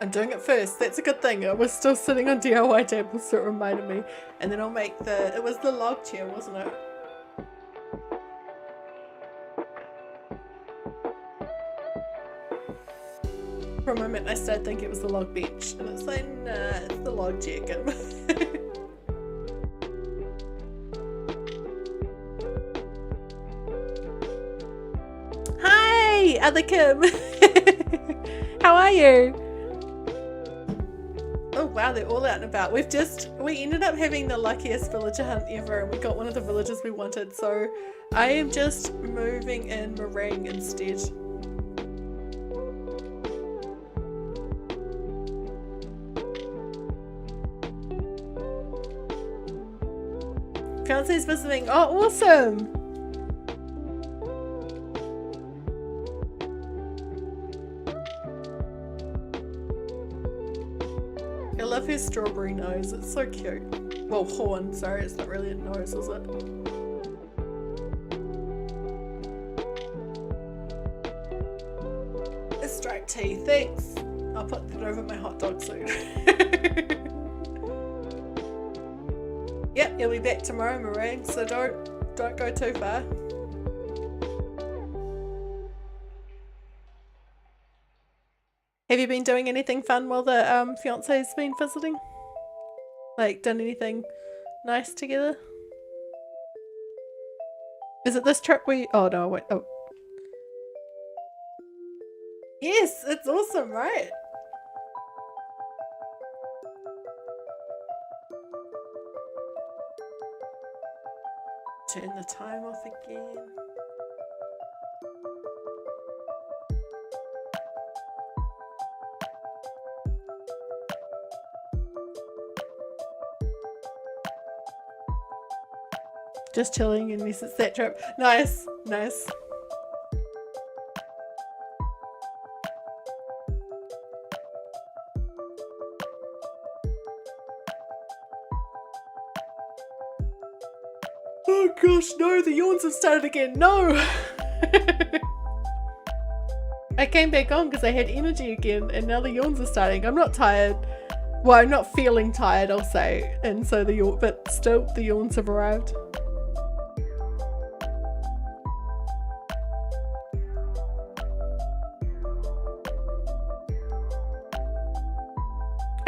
I'm doing it first. That's a good thing. I was still sitting on DIY tables, so it reminded me. And then I'll make it was the log chair, wasn't it? For a moment I started thinking it was the log bench, and it's like, nah, it's the log chair, Kim. Hi, other Kim. How are you? Oh wow, they're all out and about. We ended up having the luckiest villager hunt ever, and we got one of the villagers we wanted, so I am just moving in Meringue instead. Fiance's visiting. Oh, awesome! I love his strawberry nose, it's so cute. Well, horn, sorry, it's not really a nose, is it? A striped tee, thanks. I'll put that over my hot dog suit. Yep, you'll be back tomorrow, Meringue, so don't go too far. Have you been doing anything fun while the fiance's been visiting? Like, done anything nice together? Is it this trip oh no, wait, oh. Yes, it's awesome, right? Turn the time off again. Just chilling unless it's that trip. Nice, nice. Oh gosh, no, the yawns have started again. No! I came back on because I had energy again, and now the yawns are starting. I'm not tired. Well, I'm not feeling tired, I'll say. And so but still, the yawns have arrived.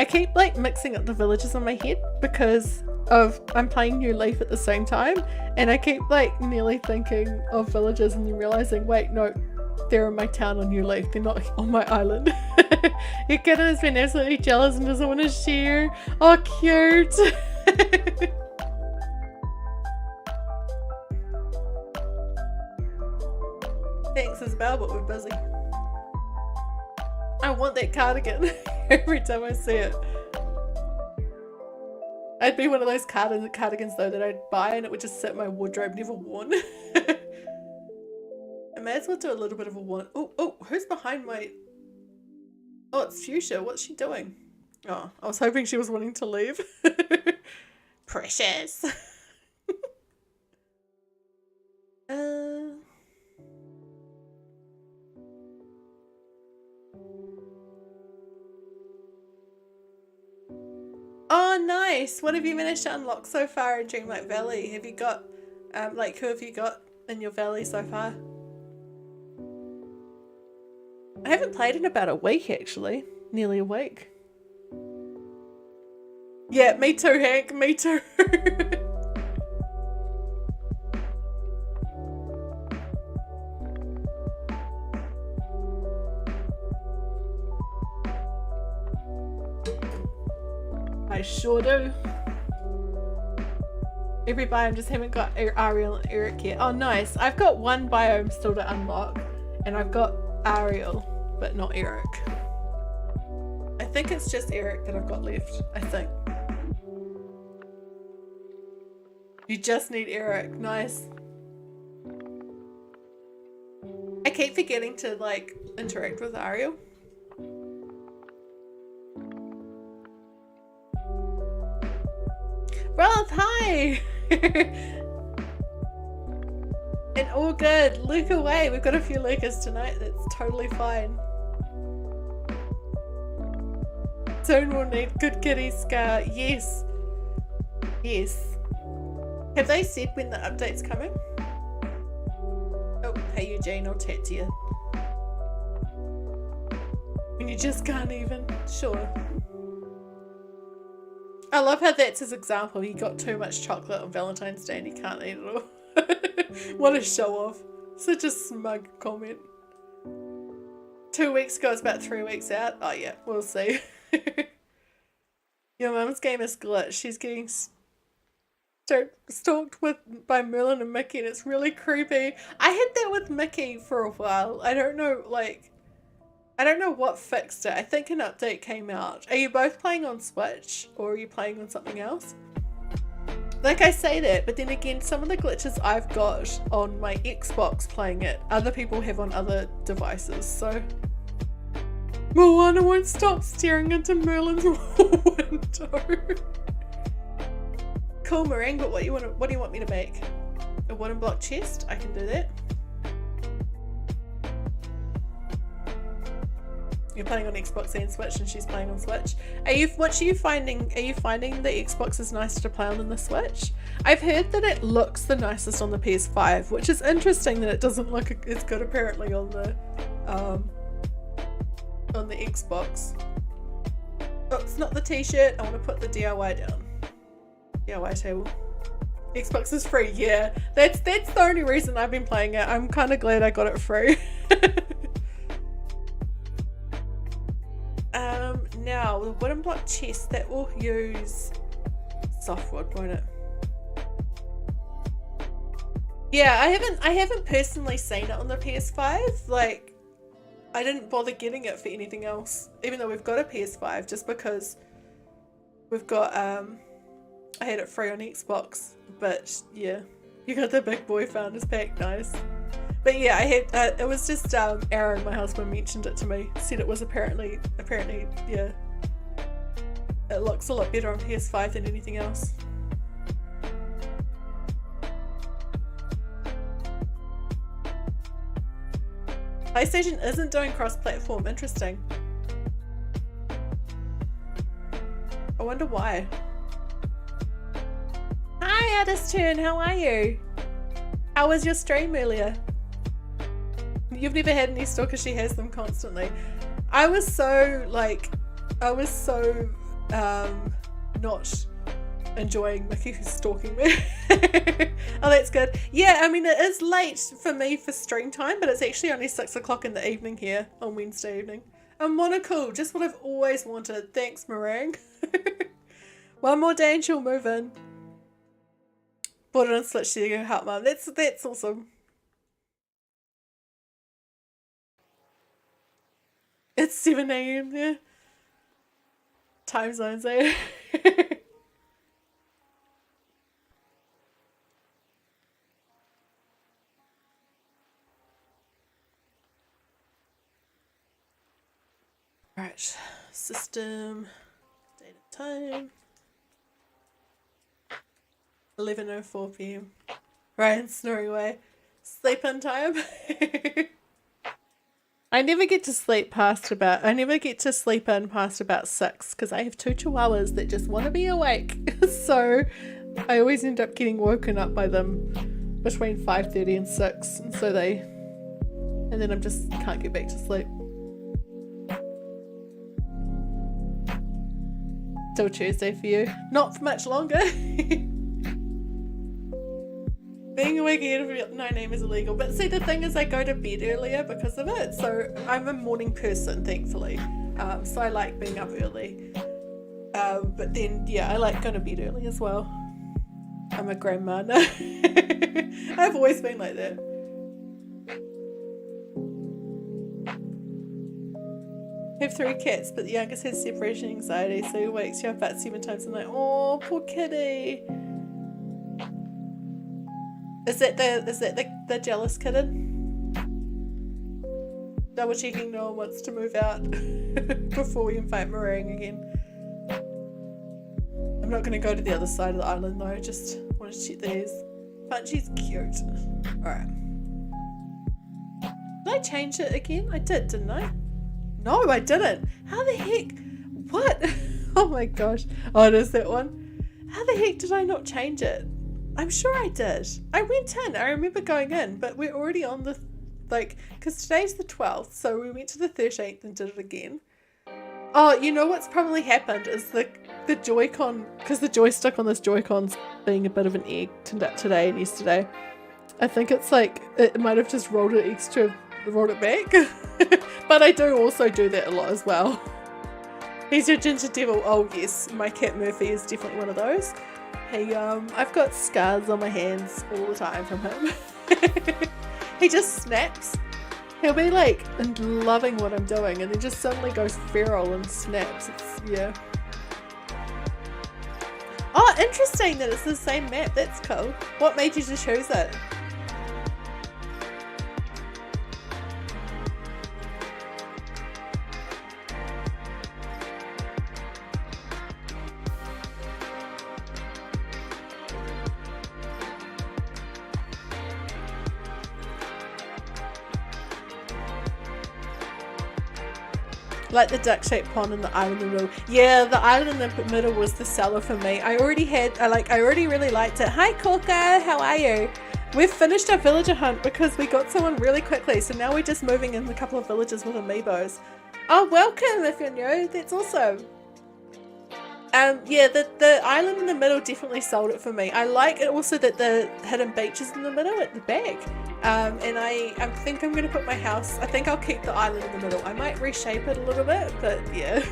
I keep like mixing up the villages in my head because of I'm playing New Leaf at the same time, and I keep like nearly thinking of villages and then realizing, wait, no, they're in my town on New Leaf, they're not on my island. Your kid has been absolutely jealous and doesn't want to share. Oh, cute. Thanks, Isabel, but we're busy. I want that cardigan every time I see it. I'd be one of those cardigans though that I'd buy and it would just sit in my wardrobe, never worn. I may as well do a little bit of a one. Oh, who's behind my... Oh, it's Fuchsia. What's she doing? Oh, I was hoping she was wanting to leave. Precious. Oh, nice. What have you managed to unlock so far in Dreamlight Valley? Have you got, like, who have you got in your valley so far? I haven't played in about a week, actually. Nearly a week. Yeah, me too, Hank. Me too. I sure do. Every biome, just haven't got Ariel and Eric yet. Oh, nice. I've got one biome still to unlock, and I've got Ariel, but not Eric. I think it's just Eric that I've got left, I think. You just need Eric. Nice. I keep forgetting to, like, interact with Ariel. Roth, hi! And all good. Luke away. We've got a few Lucas tonight. That's totally fine. Soon we'll need good kitty Scar. Yes. Yes. Have they said when the update's coming? Oh, hey Eugene, I'll chat to you. When you just can't even. Sure. I love how that's his example. He got too much chocolate on Valentine's Day and he can't eat it all. What a show off. Such a smug comment. 2 weeks ago, it's about 3 weeks out. Oh yeah, we'll see. Your mum's game is glitched. She's getting stalked by Merlin and Mickey and it's really creepy. I had that with Mickey for a while. I don't know, like... I don't know what fixed it. I think an update came out. Are you both playing on Switch or are you playing on something else? Like I say that, but then again, some of the glitches I've got on my Xbox playing it, other people have on other devices, so... Moana won't stop staring into Merlin's window. Cool, Meringue, but what do you want me to make? A wooden block chest? I can do that. You're playing on Xbox and Switch and she's playing on Switch. Are you finding the Xbox is nicer to play on than the Switch? I've heard that it looks the nicest on the PS5, which is interesting that it doesn't look as good apparently on the Xbox. Oh, it's not the t-shirt. I want to put the DIY down. DIY table. Xbox is free, yeah. That's the only reason I've been playing it. I'm kind of glad I got it free. Now the wooden block chest that will use softwood, won't it? Yeah, I haven't personally seen it on the PS5. Like, I didn't bother getting it for anything else, even though we've got a PS5, just because we've got I had it free on Xbox. But yeah, you got the big boy founders pack, nice. But yeah, I had it was just Aaron, my husband, mentioned it to me. Said it was apparently yeah. It looks a lot better on PS5 than anything else. PlayStation isn't doing cross-platform. Interesting. I wonder why. Hi, Artist Turn. How are you? How was your stream earlier? You've never had any stalkers, she has them constantly. I was so not enjoying Mickey who's stalking me. Oh, that's good. Yeah, I mean, it is late for me for stream time, but it's actually only 6 o'clock in the evening here on Wednesday evening. And monocle, just what I've always wanted. Thanks, Meringue. One more day and she'll move in. Bought it on Switch to go help mum. That's awesome. It's 7 AM, yeah. Time zones, eh? Right, system, date and time, 11:04 PM. Ryan's snoring away. Sleep in time. I never get to sleep in past about 6 because I have 2 chihuahuas that just want to be awake. So I always end up getting woken up by them between 5:30 and 6, and then I just can't get back to sleep. Till Tuesday for you. Not for much longer. Being awake again at 9 AM is illegal. But see, the thing is I go to bed earlier because of it. So I'm a morning person, thankfully. So I like being up early. But then, yeah, I like going to bed early as well. I'm a grandma now. I've always been like that. I have 3 cats, but the youngest has separation anxiety, so he wakes you up about 7 times a night. Oh, poor kitty. Is that the jealous kitten? Double checking no one wants to move out before we invite Meringue again. I'm not going to go to the other side of the island though, just want to check these. Punchy's cute. Alright. Did I change it again? I did, didn't I? No, I didn't. How the heck? What? Oh my gosh. Oh, it is that one. How the heck did I not change it? I'm sure I did. I went in. I remember going in, but we're already on the, because today's the 12th, so we went to the 13th and did it again. Oh, you know what's probably happened is the Joy-Con, because the joystick on this Joy-Con's being a bit of an egg today and yesterday. I think it's it might have just rolled it back. But I do also do that a lot as well. He's your ginger devil. Oh yes, my cat Murphy is definitely one of those. I've got scars on my hands all the time from him. He just snaps. He'll be loving what I'm doing and then just suddenly goes feral and snaps. Yeah. Oh, interesting that it's the same map. That's cool. What made you just choose it? Like the duck-shaped pond and the island in the middle. Yeah, the island in the middle was the seller for me. I already really liked it. Hi Corka, how are you? We've finished our villager hunt because we got someone really quickly, so now we're just moving in a couple of villages with amiibos. Oh, welcome if you're new. That's awesome. Yeah, the island in the middle definitely sold it for me. I like it also that the hidden beach is in the middle at the back. And I think I'm going to put my house, I think I'll keep the island in the middle. I might reshape it a little bit, but yeah.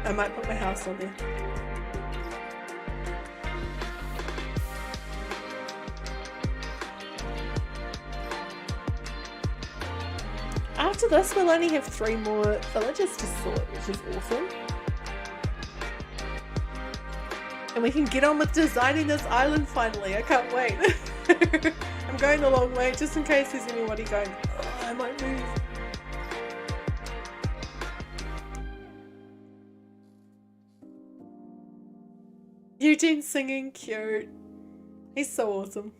I might put my house on there. After this, we'll only have 3 more villages to sort, which is awesome. And we can get on with designing this island finally. I can't wait. I'm going a long way just in case there's anybody going, oh, I might move. Eugene's singing, cute. He's so awesome.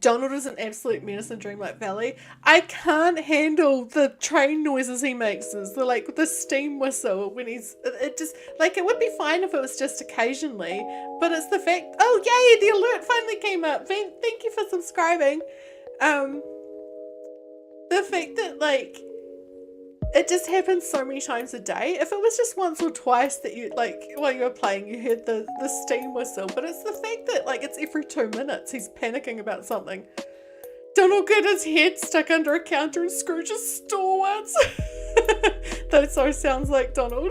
Donald is an absolute menace in Dreamlight Valley. I can't handle the train noises he makes. The steam whistle when he's, it just, it would be fine if it was just occasionally, but it's the fact, oh yay, the alert finally came up. Thank you for subscribing. The fact that it just happens so many times a day. If it was just once or twice that you, like, while you were playing, you heard the steam whistle, but it's the fact that, like, it's every 2 minutes he's panicking about something. Donald got his head stuck under a counter in Scrooge's store once. That so sounds like Donald.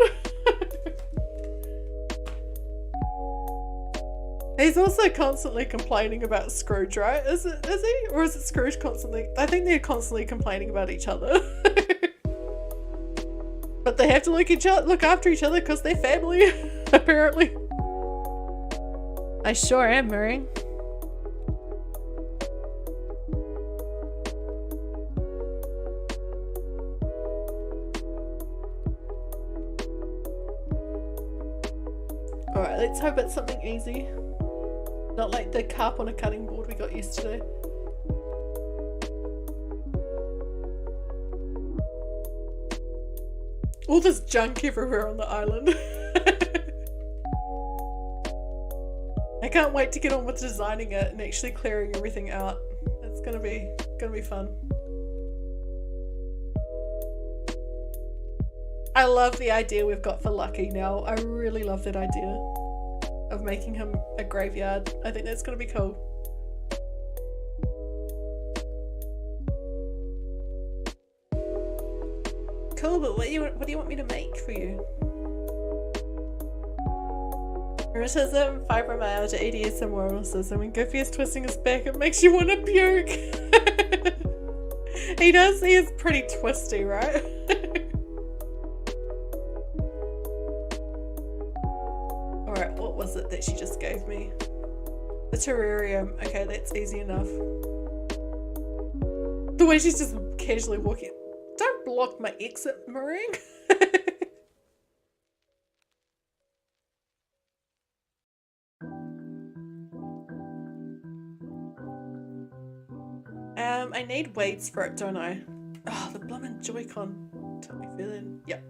He's also constantly complaining about Scrooge, right? Is he? Or is it Scrooge constantly? I think they're constantly complaining about each other. But they have to look after each other because they're family, apparently. I sure am, Murray. Alright, let's hope it's something easy. Not like the carp on a cutting board we got yesterday. All this junk everywhere on the island. I can't wait to get on with designing it and actually clearing everything out. It's gonna be fun. I love the idea we've got for Lucky now. I really love that idea of making him a graveyard. I think that's gonna be cool. Cool, but what do you want me to make for you? Rheumatism, fibromyalgia, EDS, and moralism. When Goofy is twisting his back, it makes you want to puke. He is pretty twisty, right? Alright, what was it that she just gave me? The terrarium. Okay, that's easy enough. The way she's just casually walking. Don't block my exit, Meringue. I need weights for it, don't I? Oh, the bloomin' Joy-Con took me feeling. Yep.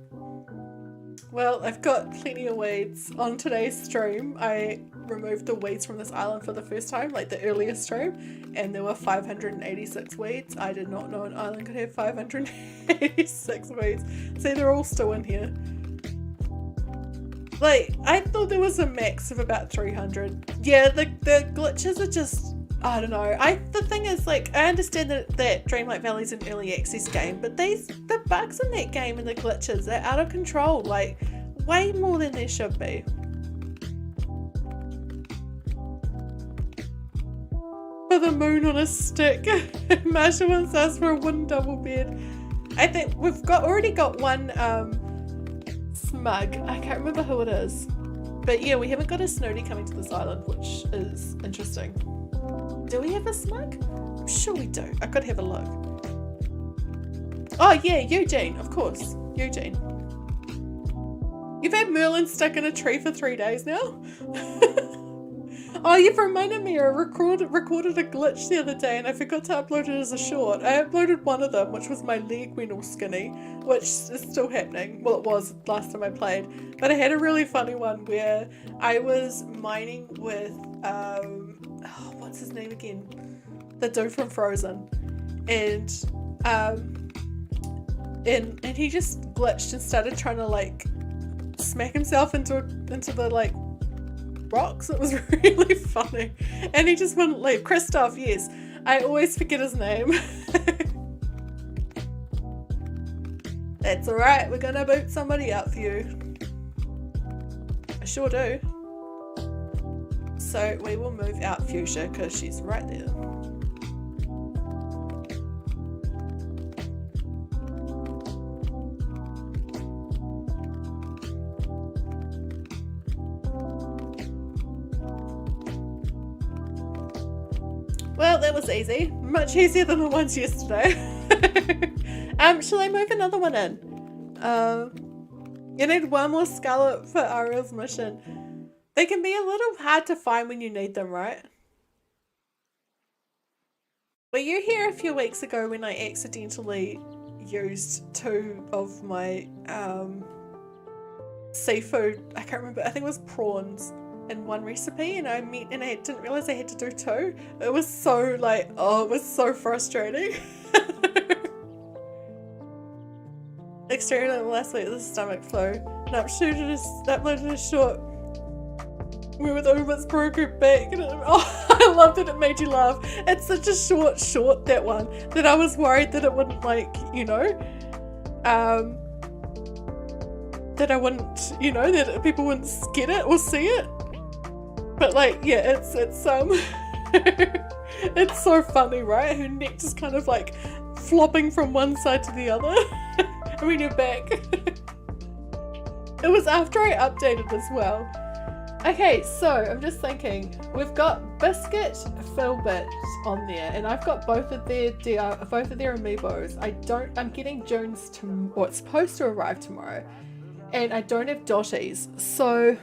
Well, I've got plenty of weeds. On today's stream, I removed the weeds from this island for the first time, like the earliest stream, and there were 586 weeds. I did not know an island could have 586 weeds. See, they're all still in here. Like, I thought there was a max of about 300. Yeah, the glitches are just, I don't know. The thing is, like, I understand that Dreamlight Valley's an early access game, but the bugs in that game and the glitches are out of control, like, way more than there should be. For the moon on a stick. Marsha wants us for a wooden double bed. I think we've already got one smug. I can't remember who it is. But yeah, we haven't got a snooty coming to this island, which is interesting. Do we have a smug? I'm sure we do. I could have a look. Oh yeah, Eugene, of course. Eugene. You've had Merlin stuck in a tree for 3 days now? Oh, you've reminded me, I recorded a glitch the other day and I forgot to upload it as a short. I uploaded one of them, which was my leg went all skinny, which is still happening. Well, it was last time I played. But I had a really funny one where I was mining with, what's his name again? The dude from Frozen. And he just glitched and started trying to, like, smack himself into the, like, rocks. It was really funny. And he just wouldn't leave. Christoph, yes. I always forget his name. That's alright. We're gonna boot somebody out for you. I sure do. So we will move out Fuchsia because she's right there. Well, that was easy. Much easier than the ones yesterday. Shall I move another one in? You need one more Scarlet for Ariel's mission. They can be a little hard to find when you need them, right? Were you here a few weeks ago when I accidentally used 2 of my seafood, I can't remember, I think it was prawns, in one recipe, and I didn't realize I had to do 2. It was so, like, oh, it was so frustrating. extremely last week with the stomach flu, and uploaded a short with Uma's broken back, and I loved it. It made you laugh. It's such a short, that one, that I was worried that it wouldn't, like, you know, that I wouldn't, you know, that people wouldn't get it or see it. But like, yeah, it's it's so funny, right? Her neck just kind of like flopping from one side to the other. I mean, you're back. It was after I updated as well. Okay, so I'm just thinking, we've got Biscuit, Philbit on there, and I've got both of their amiibos. I'm getting June's it's supposed to arrive tomorrow, and I don't have Dottie's, so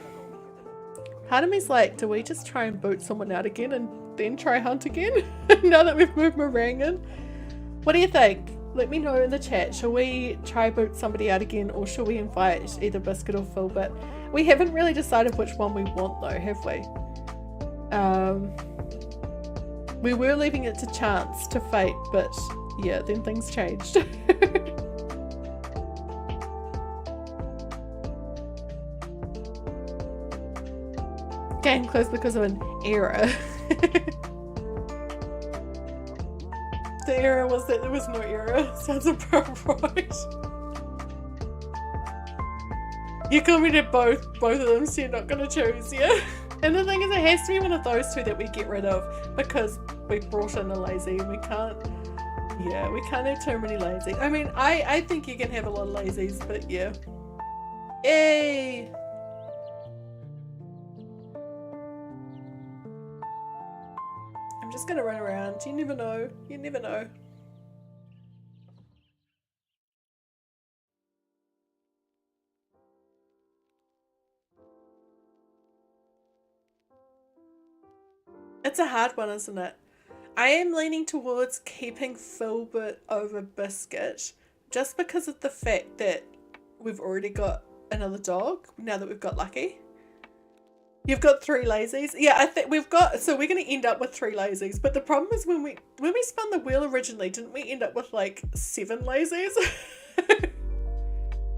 part of me's like, do we just try and boot someone out again and then try hunt again? Now that we've moved Meringue in? What do you think? Let me know in the chat. Shall we try boot somebody out again, or shall we invite either Biscuit or Philbit? We haven't really decided which one we want though, have we? We were leaving it to chance, to fate, but yeah, then things changed. Game closed because of an error. The error was that there was no error. Sounds about right. You commented both of them, so you're not gonna choose, yeah? And the thing is, it has to be one of those two that we get rid of, because we brought in a lazy and we can't have too many lazy. I mean, I think you can have a lot of lazies, but yeah. Yay! I'm just gonna run around. You never know. You never know. It's a hard one, isn't it? I am leaning towards keeping Philbit over Biscuit, just because of the fact that we've already got another dog now that we've got Lucky. You've got 3 lazies. Yeah, I think we've got, so we're going to end up with 3 lazies. But the problem is when we spun the wheel originally, didn't we end up with like 7 lazies?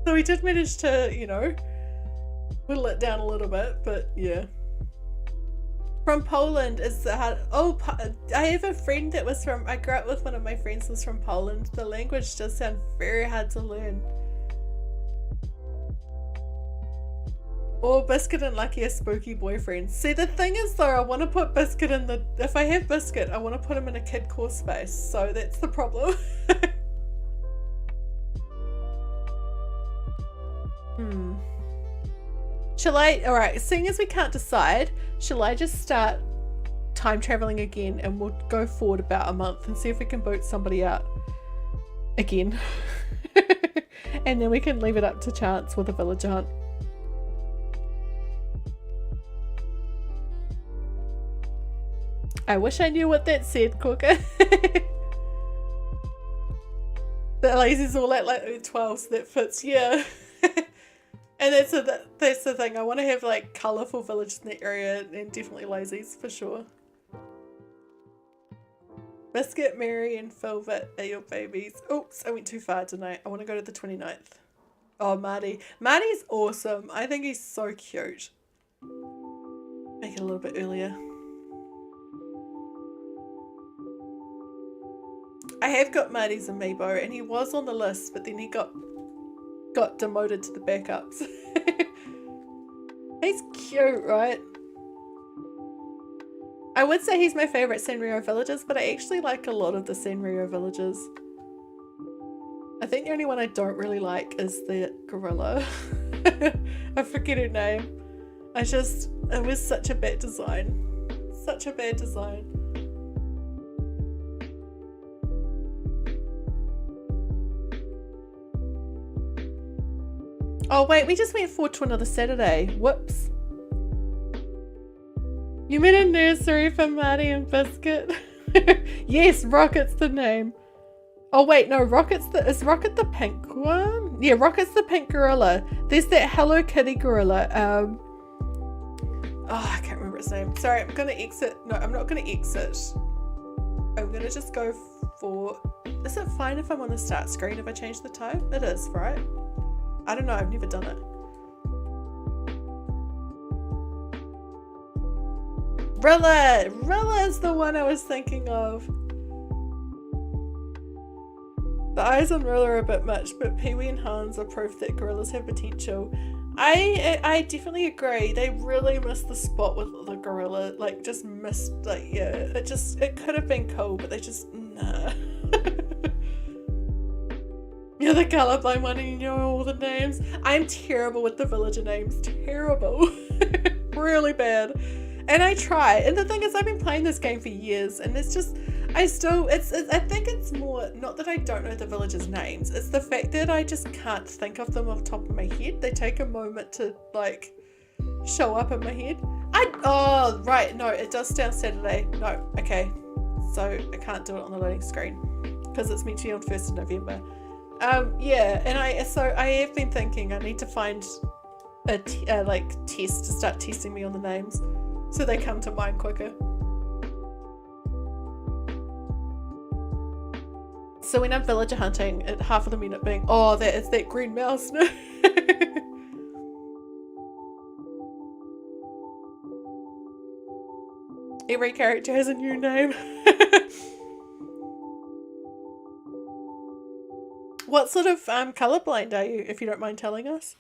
So we did manage to, you know, whittle it down a little bit, but yeah. From Poland is the hard. Oh, I have a friend that was from, I grew up with one of my friends was from Poland. The language does sound very hard to learn. Or Biscuit and Lucky are spooky boyfriends. See, the thing is though, I want to put Biscuit in the, if I have Biscuit, I want to put him in a kid core space. So that's the problem. Shall I, alright, seeing as we can't decide, shall I just start time traveling again and we'll go forward about a month and see if we can boot somebody out again. And then we can leave it up to chance with a village hunt. I wish I knew what that said, Cooker. The lazy's all at like 12, so that fits, yeah. And that's the thing, I want to have like colourful villages in the area and definitely lazies for sure. Biscuit, Mary and Philbit are your babies. Oops, I went too far tonight. I want to go to the 29th. Oh, Marty. Marty's awesome. I think he's so cute. Make it a little bit earlier. I have got Marty's amiibo and he was on the list, but then he got demoted to the backups. He's cute, right? I would say he's my favourite Sanrio villages, but I actually like a lot of the Sanrio villages. I think the only one I don't really like is the gorilla. I forget her name. It was such a bad design. Such a bad design. Oh wait, we just went forward to another Saturday. Whoops. You meant a nursery for Marty and Biscuit? Yes, Rocket's the name. Oh wait, no, is Rocket the pink one? Yeah, Rocket's the pink gorilla. There's that Hello Kitty gorilla. Oh, I can't remember its name. Sorry, I'm gonna exit. No, I'm not gonna exit. I'm gonna just go for... Is it fine if I'm on the start screen if I change the time? It is, right? I don't know, I've never done it. Rilla is the one I was thinking of. The eyes on Rilla are a bit much, but Pee-wee and Hans are proof that gorillas have potential. I definitely agree. They really missed the spot with the gorilla. Like, just missed, like, yeah. It could have been cool, but they just, nah. You're the colorblind one and you know all the names. I'm terrible with the villager names. Terrible. Really bad. And I try. And the thing is, I've been playing this game for years, and it's just, I think it's more, not that I don't know the villagers' names, it's the fact that I just can't think of them off the top of my head. They take a moment to, like, show up in my head. Oh, right, no, it does start Saturday. No, okay. So, I can't do it on the loading screen, because it's meant to be on 1st of November. Yeah, and I have been thinking I need to find a test to start testing me on the names, so they come to mind quicker. So when I'm villager hunting, at half of the minute being, oh, that is that green mouse. No. Every character has a new name. What sort of colorblind are you, if you don't mind telling us?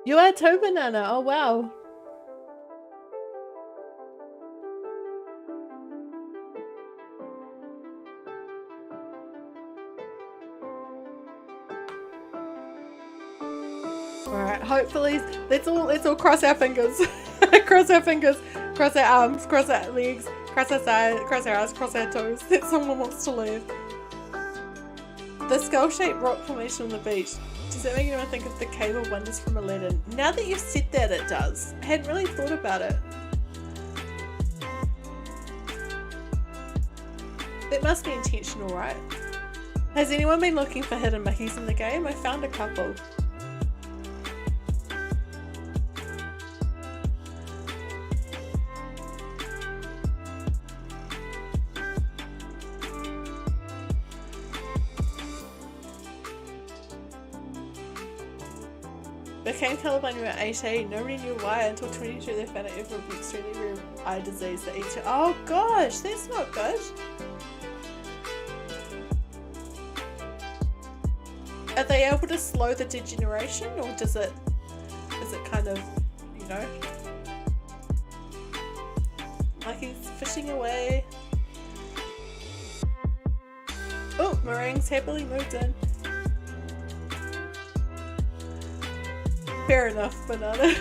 You are too, Banana. Oh wow. Alright, hopefully let's all cross our fingers. Cross our fingers, cross our arms, cross our legs, cross our sides, cross our eyes, cross our toes, that someone wants to leave. The skull-shaped rock formation on the beach. Does that make anyone think of the Cave of Wonders from Aladdin? Now that you've said that, it does. I hadn't really thought about it. It must be intentional, right? Has anyone been looking for hidden Mickeys in the game? I found a couple. Became colorblind when we were 18. Nobody knew why until 22. They found out it would be extremely rare eye disease that eats you. Oh gosh, that's not good. Are they able to slow the degeneration, or is it kind of, you know, like he's fishing away? Oh, Meringue's happily moved in. Fair enough, Banana.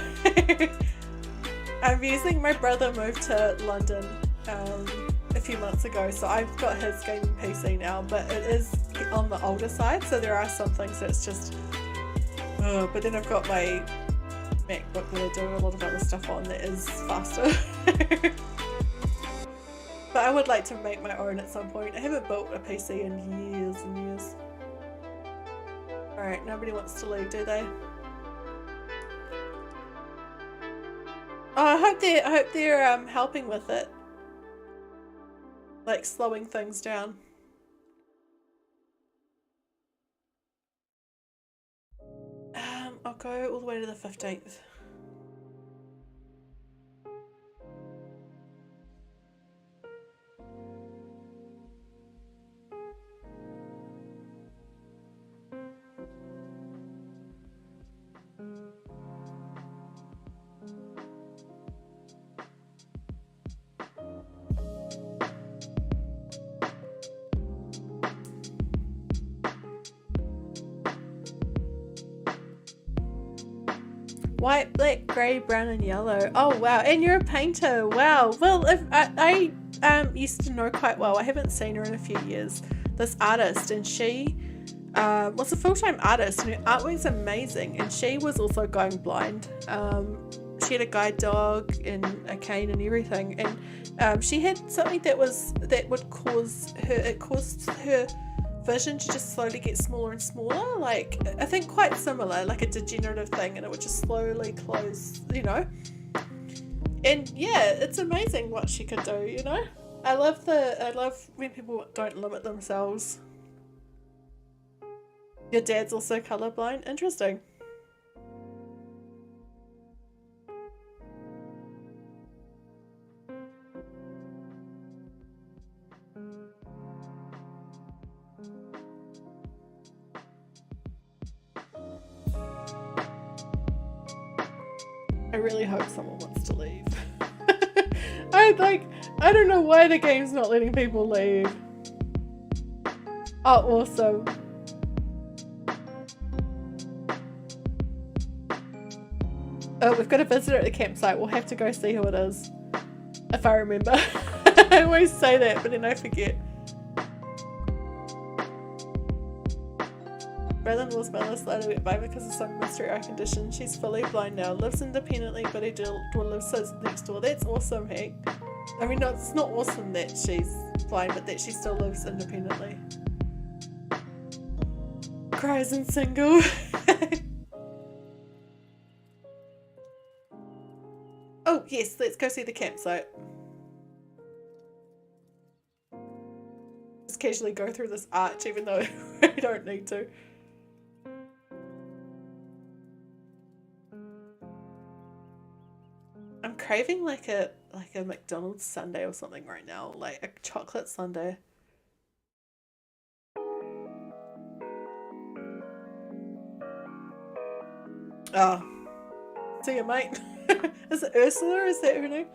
I'm using, my brother moved to London a few months ago, so I've got his gaming PC now, but it is on the older side, so there are some things that's just, but then I've got my MacBook that I do a lot of other stuff on that is faster. But I would like to make my own at some point. I haven't built a PC in years and years. Alright, nobody wants to leave, do they? Oh, I hope they're helping with it, like slowing things down. I'll go all the way to the 15th. White, black, grey, brown and yellow. Oh wow, and you're a painter. Wow. Well, if I used to know quite well, I haven't seen her in a few years, this artist, and she was a full-time artist and her artwork's amazing, and she was also going blind. She had a guide dog and a cane and everything, and she had something that would cause her vision to just slowly get smaller and smaller, like I think quite similar, like a degenerative thing, and it would just slowly close, you know. And yeah, it's amazing what she could do, you know. I love when people don't limit themselves. Your dad's also colorblind? Interesting. I really hope someone wants to leave. I don't know why the game's not letting people leave. Oh, awesome. Oh, we've got a visitor at the campsite. We'll have to go see who it is. If I remember. I always say that, but then I forget. Brother-in-law's mother slowly went by because of some mystery eye condition. She's fully blind now. Lives independently, but her daughter lives next door. That's awesome, Hank. I mean, no, it's not awesome that she's blind, but that she still lives independently. Cries and single. Oh, yes, let's go see the campsite. Just casually go through this arch, even though I don't need to. I'm craving like a McDonald's sundae or something right now, like a chocolate sundae. Oh, see you, mate. Is it Ursula? Is that her name?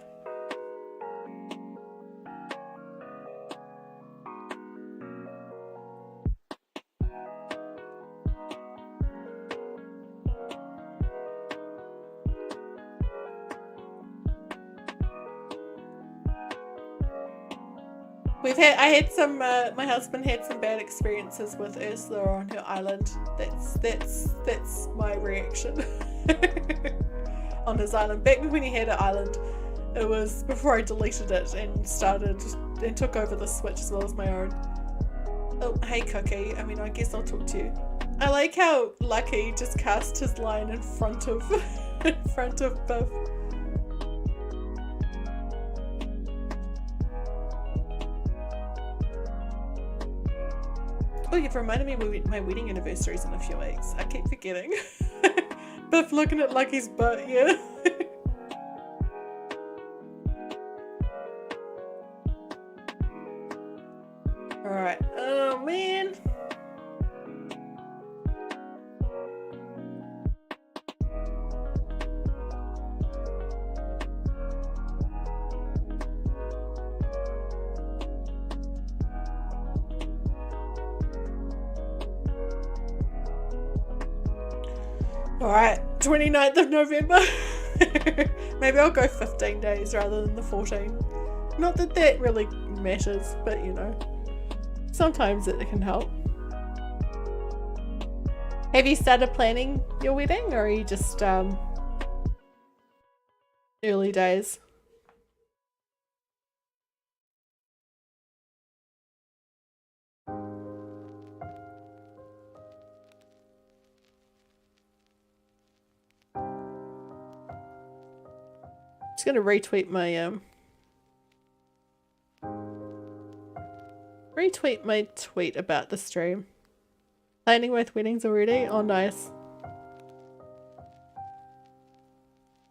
My husband had some bad experiences with Ursula on her island. That's my reaction. On his island. Back when he had an island, it was before I deleted it and took over the Switch as well as my own. Oh, hey Cookie. I mean, I guess I'll talk to you. I like how Lucky just cast his line in front of Biff. Oh, you've reminded me my wedding anniversary is in a few weeks. I keep forgetting. Biff looking at Lucky's butt, yeah. Alright, oh man. Alright, 29th of November. Maybe I'll go 15 days rather than the 14. Not that that really matters, but you know, sometimes it can help. Have you started planning your wedding, or are you just early days? Just gonna retweet my tweet about the stream. Planning with weddings already? Oh, nice.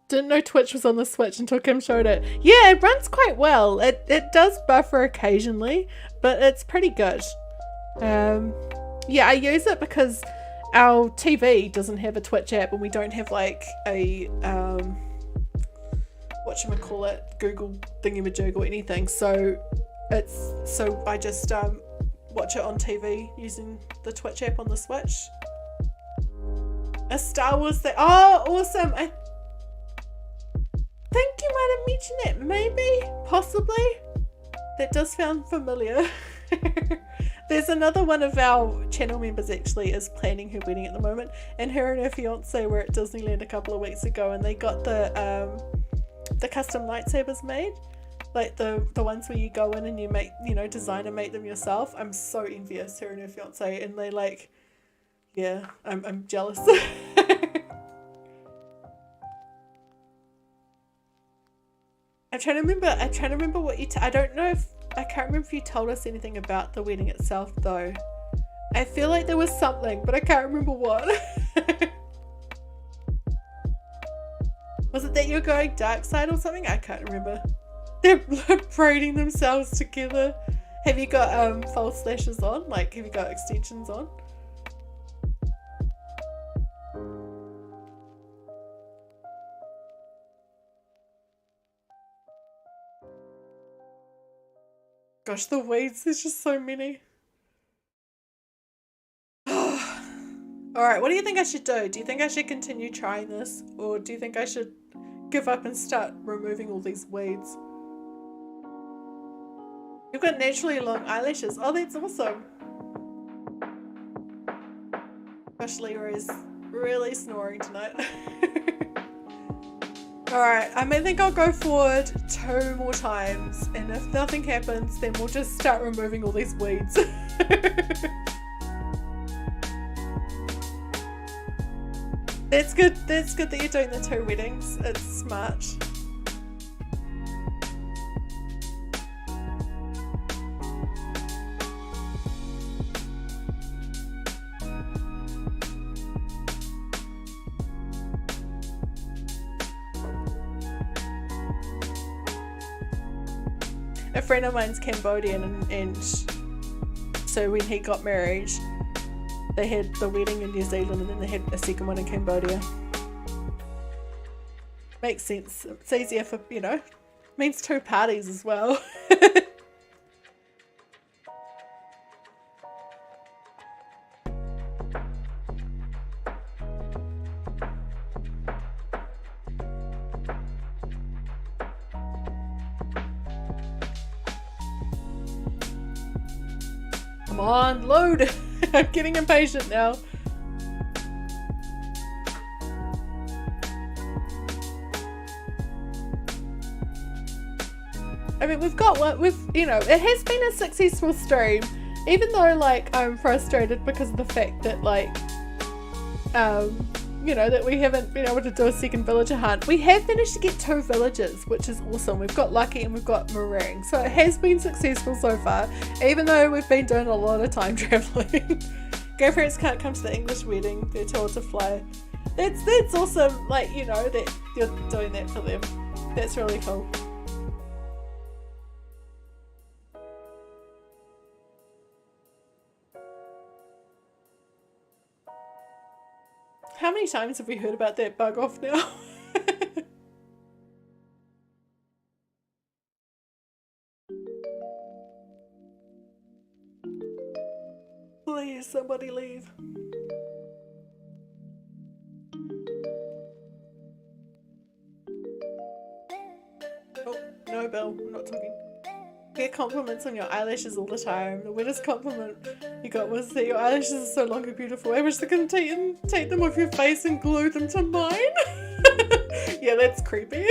Didn't know Twitch was on the Switch until Kim showed it. Yeah, it runs quite well. It does buffer occasionally, but it's pretty good. Yeah, I use it because our TV doesn't have a Twitch app, and we don't have like a whatchamacallit, Google thingamajig or anything, so I just watch it on TV using the Twitch app on the Switch. A Star Wars thing. Oh, awesome. I think you might have mentioned it. Maybe, possibly. That does sound familiar. There's another one of our channel members actually is planning her wedding at the moment, and her and her fiance were at Disneyland a couple of weeks ago, and they got the custom lightsabers made, like the ones where you go in and you make, you know, design and make them yourself. I'm so envious, her and her fiance, and they like, yeah, I'm jealous. I'm trying to remember what you I don't know if I can't remember if you told us anything about the wedding itself though. I feel like there was something, but I can't remember what. Was it that you're going dark side or something? I can't remember. They're braiding themselves together. Have you got false lashes on? Like, have you got extensions on? Gosh, the weeds, there's just so many. Alright, what do you think I should do? Do you think I should continue trying this? Or do you think I should give up and start removing all these weeds? You've got naturally long eyelashes. Oh, that's awesome. Gosh, Leora is really snoring tonight. Alright, I think I'll go forward 2 more times, and if nothing happens, then we'll just start removing all these weeds. That's good that you're doing the 2 weddings. It's smart. A friend of mine's Cambodian, and so when he got married, they had the wedding in New Zealand and then they had a second one in Cambodia. Makes sense. It's easier for, you know, means 2 parties as well. Come on, load! I'm getting impatient now. I mean, we've got what you know, it has been a successful stream, even though like I'm frustrated because of the fact that like you know, that we haven't been able to do a second villager hunt. We have managed to get 2 villagers, which is awesome. We've got Lucky and we've got Meringue, so it has been successful so far, even though we've been doing a lot of time traveling. Grandparents can't come to the English wedding, they're told to fly. That's awesome, like, you know, that you're doing that for them. That's really cool. How many times have we heard about that bug off now? Please, somebody leave. Oh, no, Bill, I'm not talking. Get compliments on your eyelashes all the time. The weirdest compliment you got was that your eyelashes are so long and beautiful. I wish I could take them off your face and glue them to mine. Yeah, that's creepy.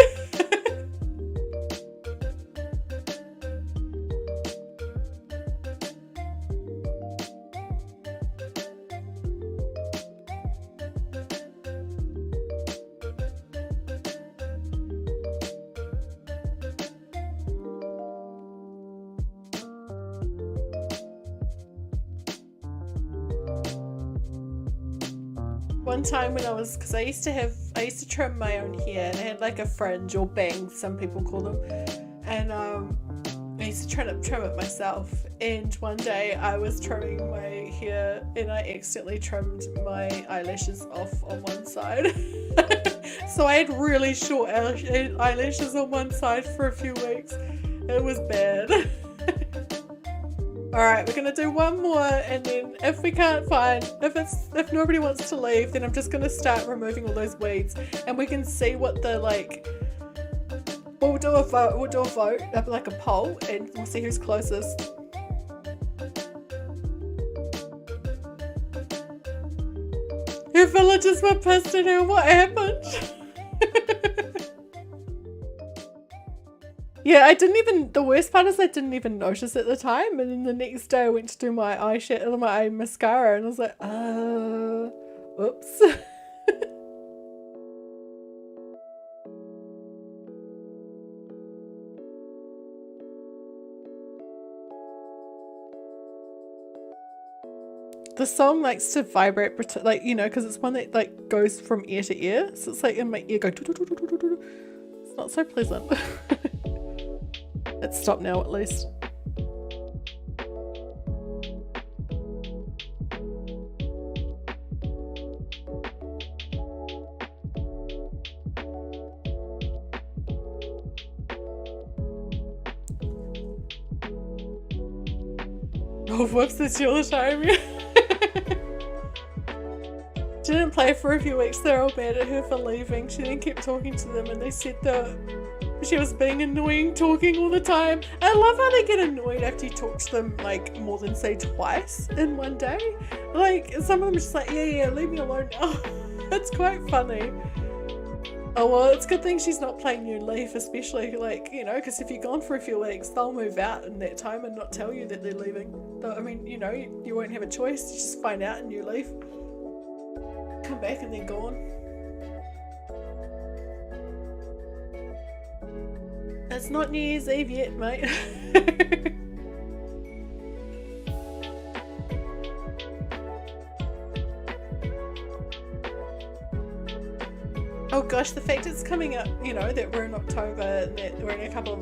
One time when because I used to trim my own hair, and I had like a fringe or bangs, some people call them, and I used to trim it myself. And one day I was trimming my hair and I accidentally trimmed my eyelashes off on one side. So I had really short eyelashes on one side for a few weeks. It was bad. Alright, we're gonna do one more, and then if we can't find, if nobody wants to leave, then I'm just gonna start removing all those weeds, and we can see what the, like, we'll do a vote, like a poll, and we'll see who's closest. Your villagers were pissed at her, what happened? Yeah, the worst part is I didn't even notice at the time, and then the next day I went to do my eyeshadow, my mascara, and I was like, oops. the song likes to vibrate, like, you know, because it's one that like goes from ear to ear, so it's like in my ear go. It's not so pleasant. It's stopped now at least. Oh, whoops, that's all the time. Didn't play for a few weeks. They're all mad at her for leaving. She then kept talking to them and they said that she was being annoying, talking all the time. I love how they get annoyed after you talk to them like more than say twice in one day. Like some of them are just like, yeah, leave me alone now. It's quite funny. Oh well, it's a good thing she's not playing New Leaf, especially like, you know, because if you're gone for a few weeks, they'll move out in that time and not tell you that they're leaving. I mean, you know, you won't have a choice. You just find out in New Leaf. Come back and they're gone. It's not New Year's Eve yet, mate. Oh gosh, the fact it's coming up, you know, that we're in October and that we're in a couple of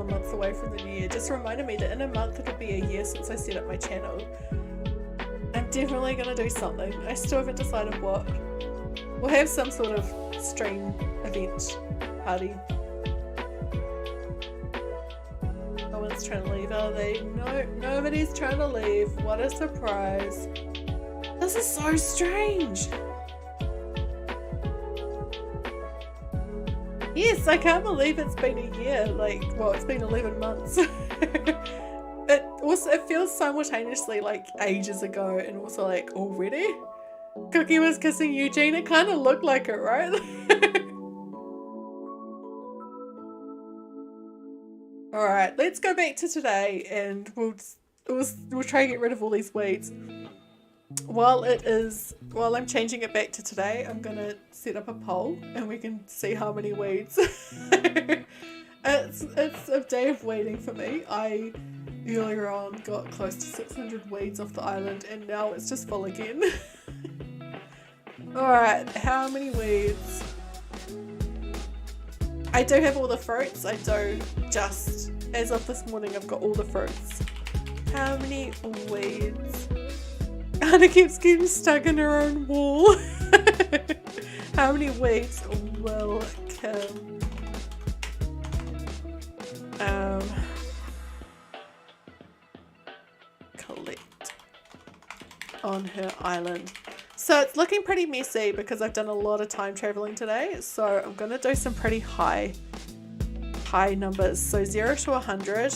months away from the new year just reminded me that in a month it'll be a year since I set up my channel. I'm definitely going to do something. I still haven't decided what. We'll have some sort of stream event party. No one's trying to leave, are they? No, nobody's trying to leave. What a surprise. This is so strange. Yes, I can't believe it's been a year. Like, well, it's been 11 months. It feels simultaneously like ages ago and also like already. Cookie was kissing Eugene. It kind of looked like it, right? Alright, let's go back to today and we'll try and get rid of all these weeds. While I'm changing it back to today, I'm gonna set up a poll and we can see how many weeds. It's a day of waiting for me. I earlier on got close to 600 weeds off the island and now it's just full again. Alright, how many weeds? I do have all the fruits. I do just, as of this morning, I've got all the fruits. How many weeds? Anna keeps getting stuck in her own wall. How many weeds will Kim collect on her island? So it's looking pretty messy because I've done a lot of time traveling today. So I'm going to do some pretty high numbers. So 0 to 100.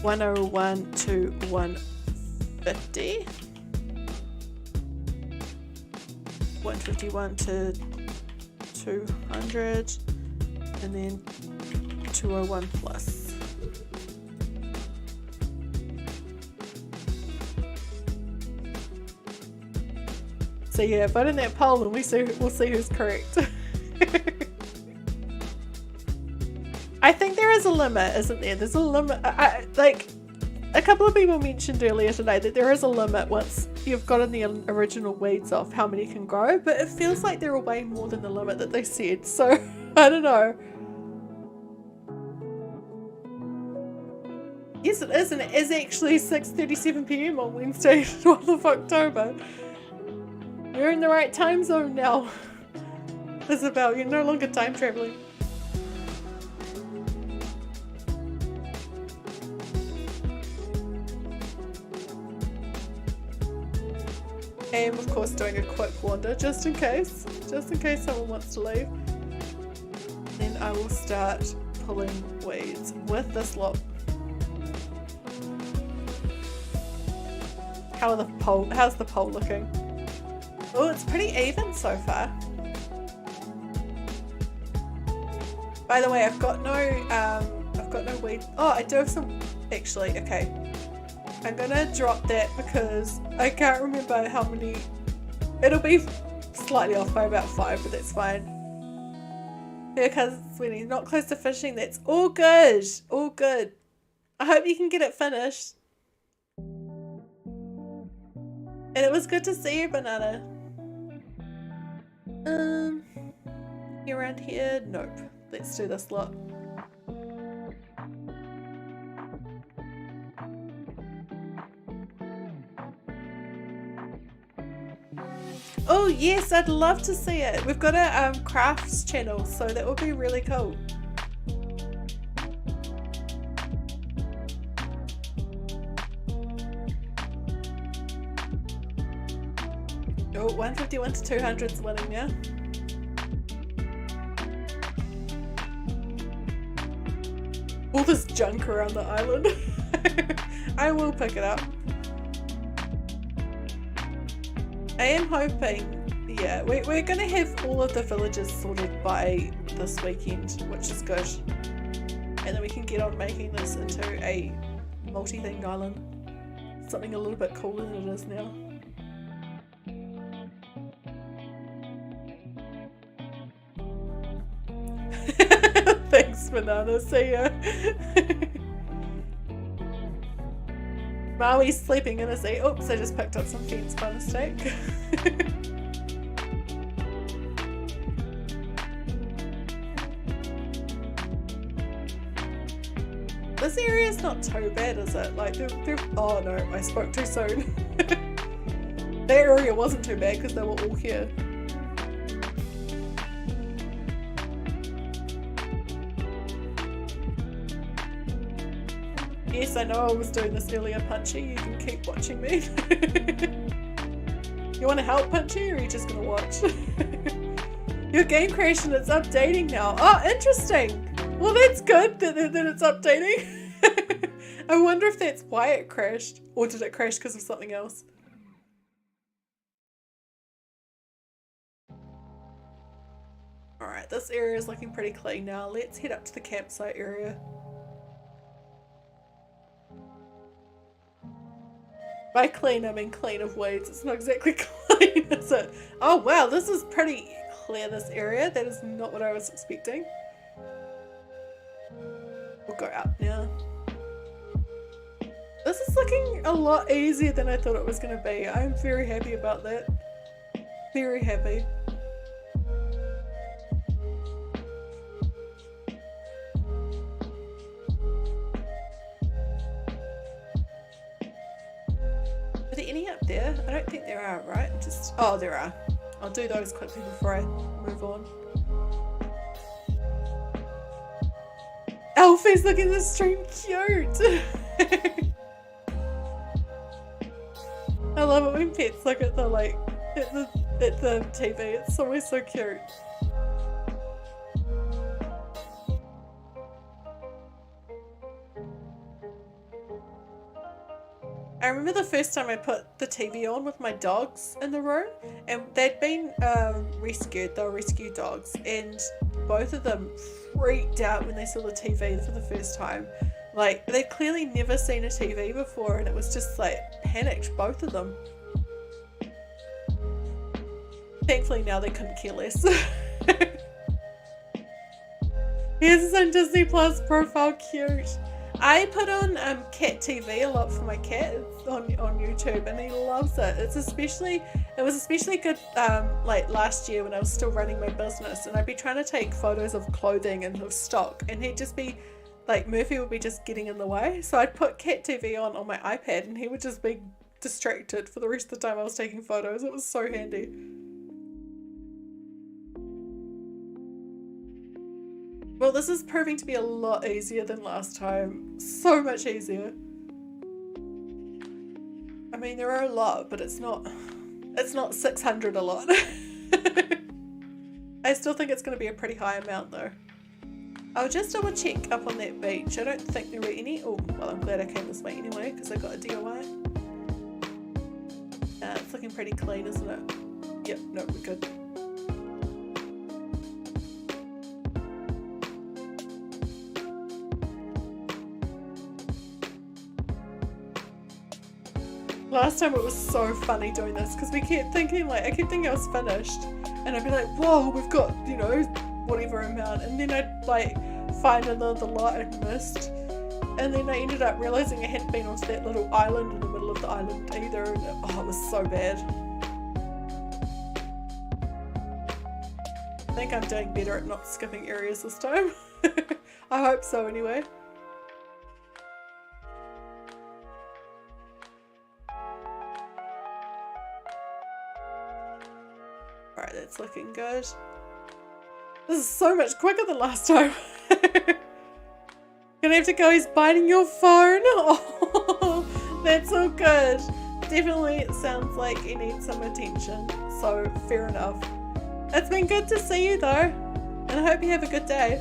101 to 150. 151 to 200. And then 201 plus. So yeah, vote in that poll and we'll see who's correct. I think there is a limit, isn't there? There's a limit. Like a couple of people mentioned earlier today that there is a limit once you've gotten the original weeds off how many can grow, but it feels like there are way more than the limit that they said. So I don't know. Yes, it is, and it is actually 6:37 PM on Wednesday, 12th of October. You're in the right time zone now, Isabel. You're no longer time traveling. I am of course doing a quick wander just in case someone wants to leave. Then I will start pulling weeds with this lot. How's the poll looking? Oh, it's pretty even so far. By the way, I've got no weed. Oh, I do have some actually. Okay, I'm gonna drop that because I can't remember how many. It'll be slightly off by about 5, but that's fine. Because when he's not close to fishing, that's all good. All good. I hope you can get it finished. And it was good to see you, Banana. You around here? Nope. Let's do this lot. Oh yes, I'd love to see it. We've got a crafts channel, so that would be really cool. Oh, 151 to 200 is winning now. All this junk around the island. I will pick it up. I am hoping, yeah, we're gonna have all of the villages sorted by this weekend, which is good. And then we can get on making this into a multi-themed island. Something a little bit cooler than it is now. Thanks, Banana. See ya. Maui's sleeping in his seat. Oops, I just picked up some fence by mistake. This area's not too bad, is it? Like, oh no, I spoke too soon. That area wasn't too bad because they were all here. Yes, I know I was doing this earlier, Punchy. You can keep watching me. You want to help, Punchy, or are you just going to watch? Your game crashed and it's updating now. Oh, interesting. Well, that's good that it's updating. I wonder if that's why it crashed. Or did it crash because of something else? Alright, this area is looking pretty clean now. Let's head up to the campsite area. By clean, I mean clean of weeds. It's not exactly clean, is it? Oh wow, this is pretty clear, this area. That is not what I was expecting. We'll go up now. This is looking a lot easier than I thought it was going to be. I'm very happy about that. Very happy. Are there any up there? I don't think there are, right? Just, oh, there are. I'll do those quickly before I move on. Alfie's looking at the stream cute. I love it when pets look at the at the TV. It's always so cute. I remember the first time I put the TV on with my dogs in the room, and they'd been rescued. They were rescue dogs, and both of them freaked out when they saw the TV for the first time. Like, they'd clearly never seen a TV before, and it was just like panicked, both of them. Thankfully now they couldn't care less. Here's his own Disney Plus profile, cute. I put on cat TV a lot for my cat on YouTube, and he loves it. It was especially good like last year when I was still running my business, and I'd be trying to take photos of clothing and of stock, and he'd just be like, Murphy would be just getting in the way. So I'd put cat TV on my iPad, and he would just be distracted for the rest of the time I was taking photos. It was so handy. Well, this is proving to be a lot easier than last time. So much easier. I mean, there are a lot, but it's not 600 a lot. I still think it's going to be a pretty high amount though. I'll just double check up on that beach. I don't think there were any. Oh, well, I'm glad I came this way anyway because I got a DIY. It's looking pretty clean, isn't it? Yep, no, we're good. Last time it was so funny doing this because we kept thinking, like, I kept thinking I was finished, and I'd be like, whoa, we've got, you know, whatever amount, and then I'd like find another lot I'd missed, and and then I ended up realising I hadn't been onto that little island in the middle of the island either, and it was so bad. I think I'm doing better at not skipping areas this time. I hope so anyway. Alright, that's looking good. This is so much quicker than last time. Gonna have to go, he's biting your phone. Oh, that's so good. Definitely it sounds like he needs some attention, so fair enough. It's been good to see you though, and I hope you have a good day.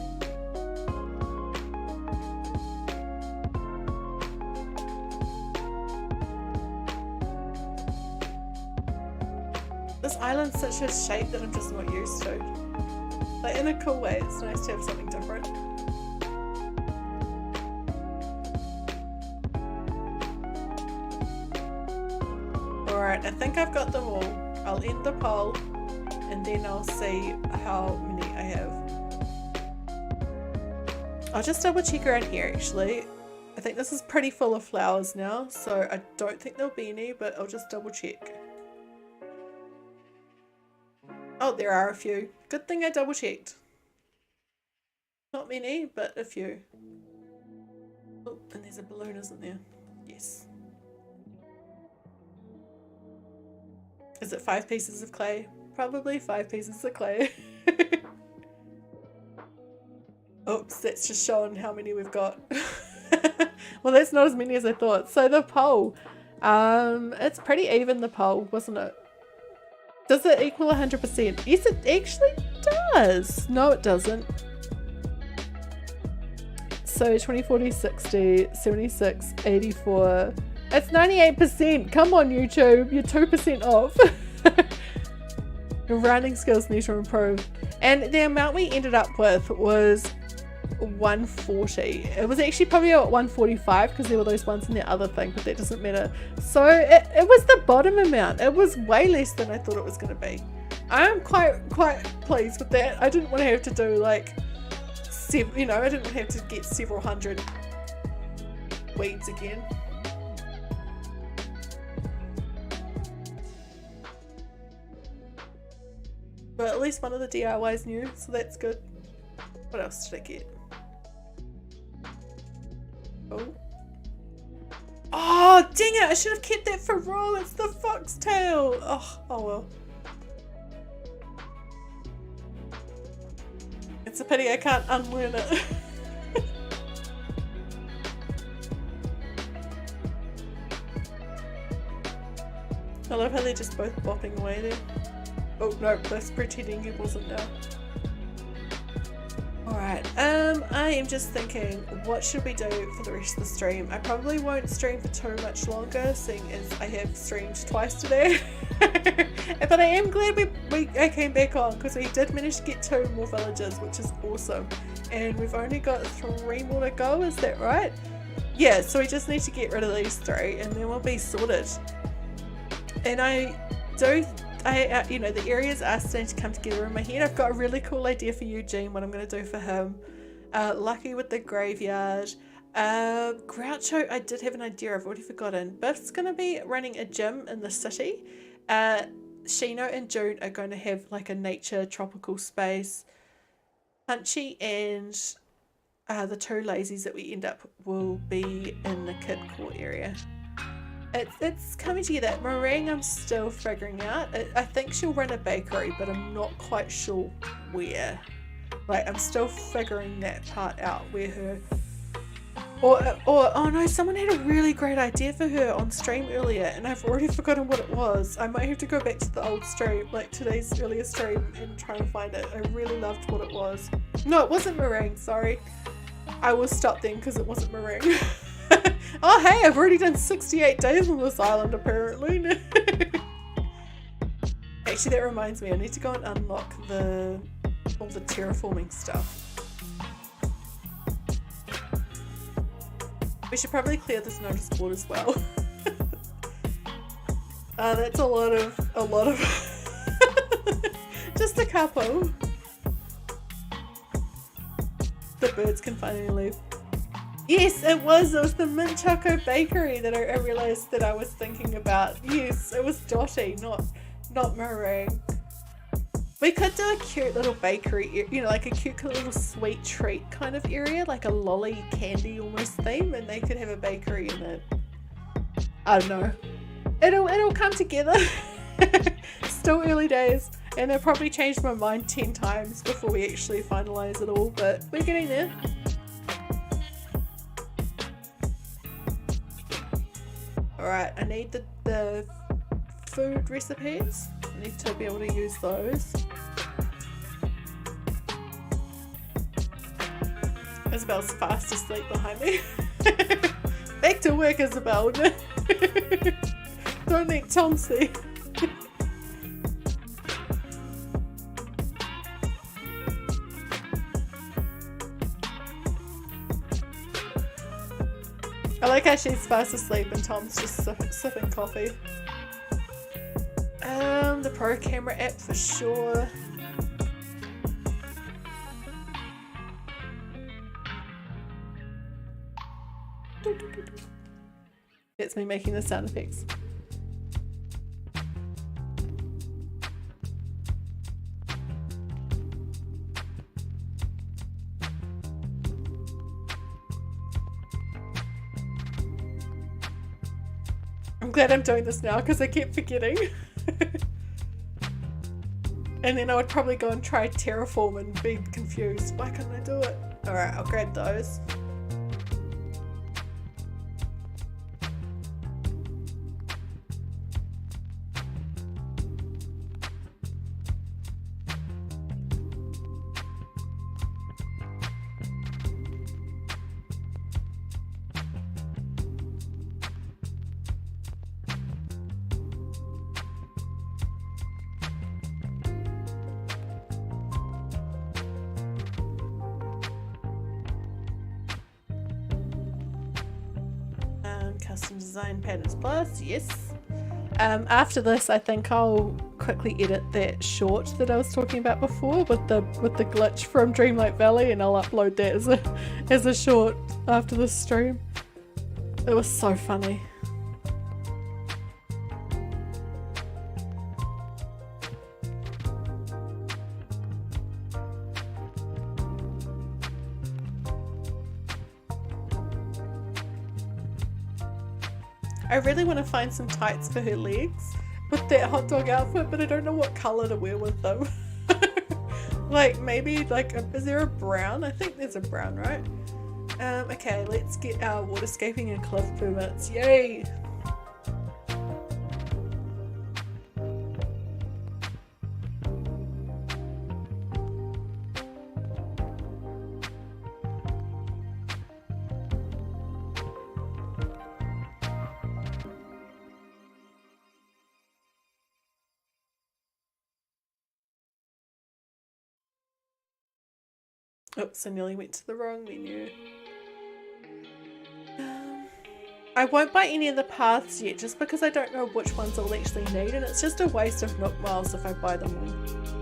This island's such a shape that I'm just not used to. Like in a cool way, it's nice to have something different. Alright, I think I've got them all. I'll end the poll and then I'll see how many I have. I'll just double check around here actually. I think this is pretty full of flowers now, so I don't think there'll be any, but I'll just double check. Oh, there are a few. Good thing I double checked. Not many, but a few. Oh, and there's a balloon, isn't there? Yes. Is it 5 pieces of clay? Probably 5 pieces of clay. Oops, that's just showing how many we've got. Well, that's not as many as I thought. So the poll. It's pretty even, the poll, wasn't it? Does it equal 100%? Yes, it actually does. No, it doesn't. So 20, 40, 60, 76, 84. It's 98%. Come on, YouTube. You're 2% off. Your rounding skills need to improve. And the amount we ended up with was 140. It was actually probably at 145 because there were those ones in the other thing, but that doesn't matter. So it was the bottom amount. It was way less than I thought it was going to be. I'm quite pleased with that. I didn't want to have to do like, you know, I didn't want to have to get several hundred weeds again. But at least one of the DIYs new, so that's good. What else did I get? Oh. Oh, dang it! I should have kept that for raw. It's the foxtail. Oh well. It's a pity I can't unlearn it. I love how they're just both bopping away there. Oh no, that's pretending it wasn't now. Alright, I am just thinking, what should we do for the rest of the stream? I probably won't stream for too much longer, seeing as I have streamed twice today. But I am glad I came back on, because we did manage to get 2 more villages, which is awesome. And we've only got 3 more to go, is that right? Yeah, so we just need to get rid of these 3, and then we'll be sorted. And you know, the areas are starting to come together in my head. I've got a really cool idea for Eugene, what I'm going to do for him. Lucky with the graveyard. Groucho, I did have an idea, I've already forgotten. Biff's going to be running a gym in the city. Shino and June are going to have like a nature tropical space. Punchy and the 2 lazies that we end up will be in the kid core area. It's coming together. Meringue I'm still figuring out. I think she'll run a bakery, but I'm not quite sure where. Like, I'm still figuring that part out, where her... Or oh no, someone had a really great idea for her on stream earlier, and I've already forgotten what it was. I might have to go back to the old stream, like today's earlier stream, and try and find it. I really loved what it was. No, it wasn't meringue, sorry. I will stop then, because it wasn't meringue. Oh hey, I've already done 68 days on this island apparently. Actually, that reminds me, I need to go and unlock all the terraforming stuff. We should probably clear this notice board as well. That's a lot of just a couple. The birds can finally leave. Yes, it was the mint choco bakery that I realised that I was thinking about. Yes, it was Dottie, not meringue. We could do a cute little bakery, you know, like a cute little sweet treat kind of area, like a lolly candy almost theme, and they could have a bakery in it. I don't know. It'll come together. Still early days, and I've probably changed my mind 10 times before we actually finalise it all, but we're getting there. Alright, I need the food recipes. I need to be able to use those. Isabel's fast asleep behind me. Back to work, Isabel. Don't let Tom see. I like how she's fast asleep and Tom's just sipping coffee. The Pro Camera app for sure. It's me making the sound effects. I'm glad I'm doing this now because I kept forgetting. And then I would probably go and try Terraform and be confused. Why couldn't I do it? Alright, I'll grab those. Custom design patterns plus, yes. After this, I think I'll quickly edit that short that I was talking about before with the glitch from Dreamlight Valley, and I'll upload that as a short after this stream. It was so funny. I really want to find some tights for her legs with that hot dog outfit, but I don't know what colour to wear with them. Like maybe like is there a brown? I think there's a brown, right? Okay, let's get our waterscaping and cliff permits. Yay! Oops, I nearly went to the wrong menu. I won't buy any of the paths yet, just because I don't know which ones I'll actually need, and it's just a waste of Nook miles if I buy them all.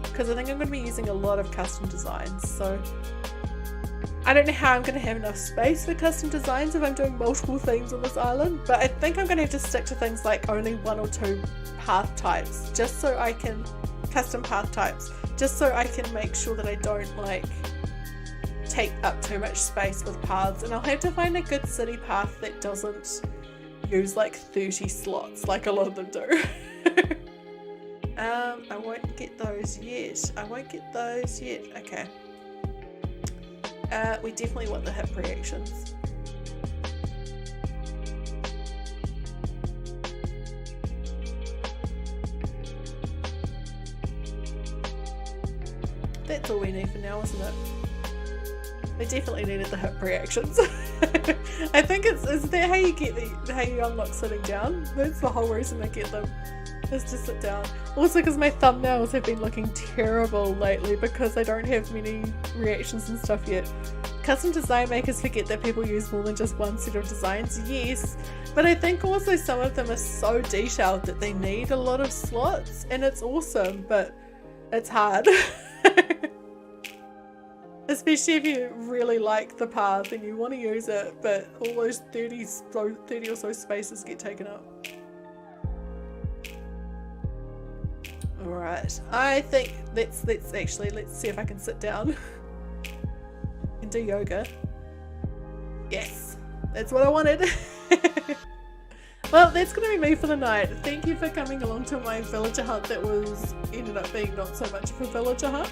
Because I think I'm going to be using a lot of custom designs, so I don't know how I'm going to have enough space for custom designs if I'm doing multiple things on this island, but I think I'm going to have to stick to things like only 1 or 2 path types, just so I can, custom path types, just so I can make sure that I don't like take up too much space with paths, and I'll have to find a good city path that doesn't use like 30 slots like a lot of them do. I won't get those yet. Okay. We definitely want the hip reactions. That's all we need for now, isn't it? I definitely needed the hip reactions. I think is that how you get how you unlock sitting down? That's the whole reason I get them, is to sit down. Also because my thumbnails have been looking terrible lately because I don't have many reactions and stuff yet. Custom design makers forget that people use more than just one set of designs, yes, but I think also some of them are so detailed that they need a lot of slots, and it's awesome, but it's hard. Especially if you really like the path and you want to use it, but all those 30 or so spaces get taken up. Alright, I think let's see if I can sit down and do yoga. Yes, that's what I wanted. Well, that's going to be me for the night. Thank you for coming along to my villager hunt that ended up being not so much of a villager hunt.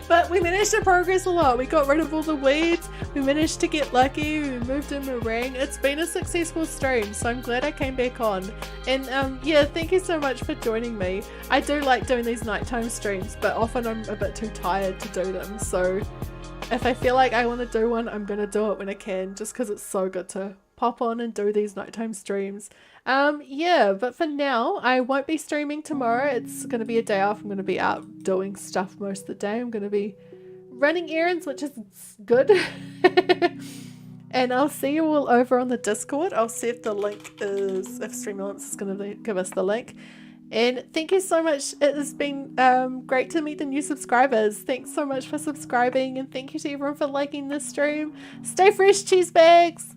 But we managed to progress a lot. We got rid of all the weeds. We managed to get lucky. We moved in Meringue. It's been a successful stream, so I'm glad I came back on. And yeah, thank you so much for joining me. I do like doing these nighttime streams, but often I'm a bit too tired to do them. So if I feel like I want to do one, I'm going to do it when I can, just because it's so good to pop on and do these nighttime streams. Yeah, but for now I won't be streaming tomorrow. It's going to be a day off. I'm going to be out doing stuff most of the day. I'm going to be running errands, which is good. And I'll see you all over on the Discord. I'll see if the link is, if Streamlabs is going to give us the link. And thank you so much. It has been great to meet the new subscribers. Thanks so much for subscribing, and thank you to everyone for liking this stream. Stay fresh, cheese bags!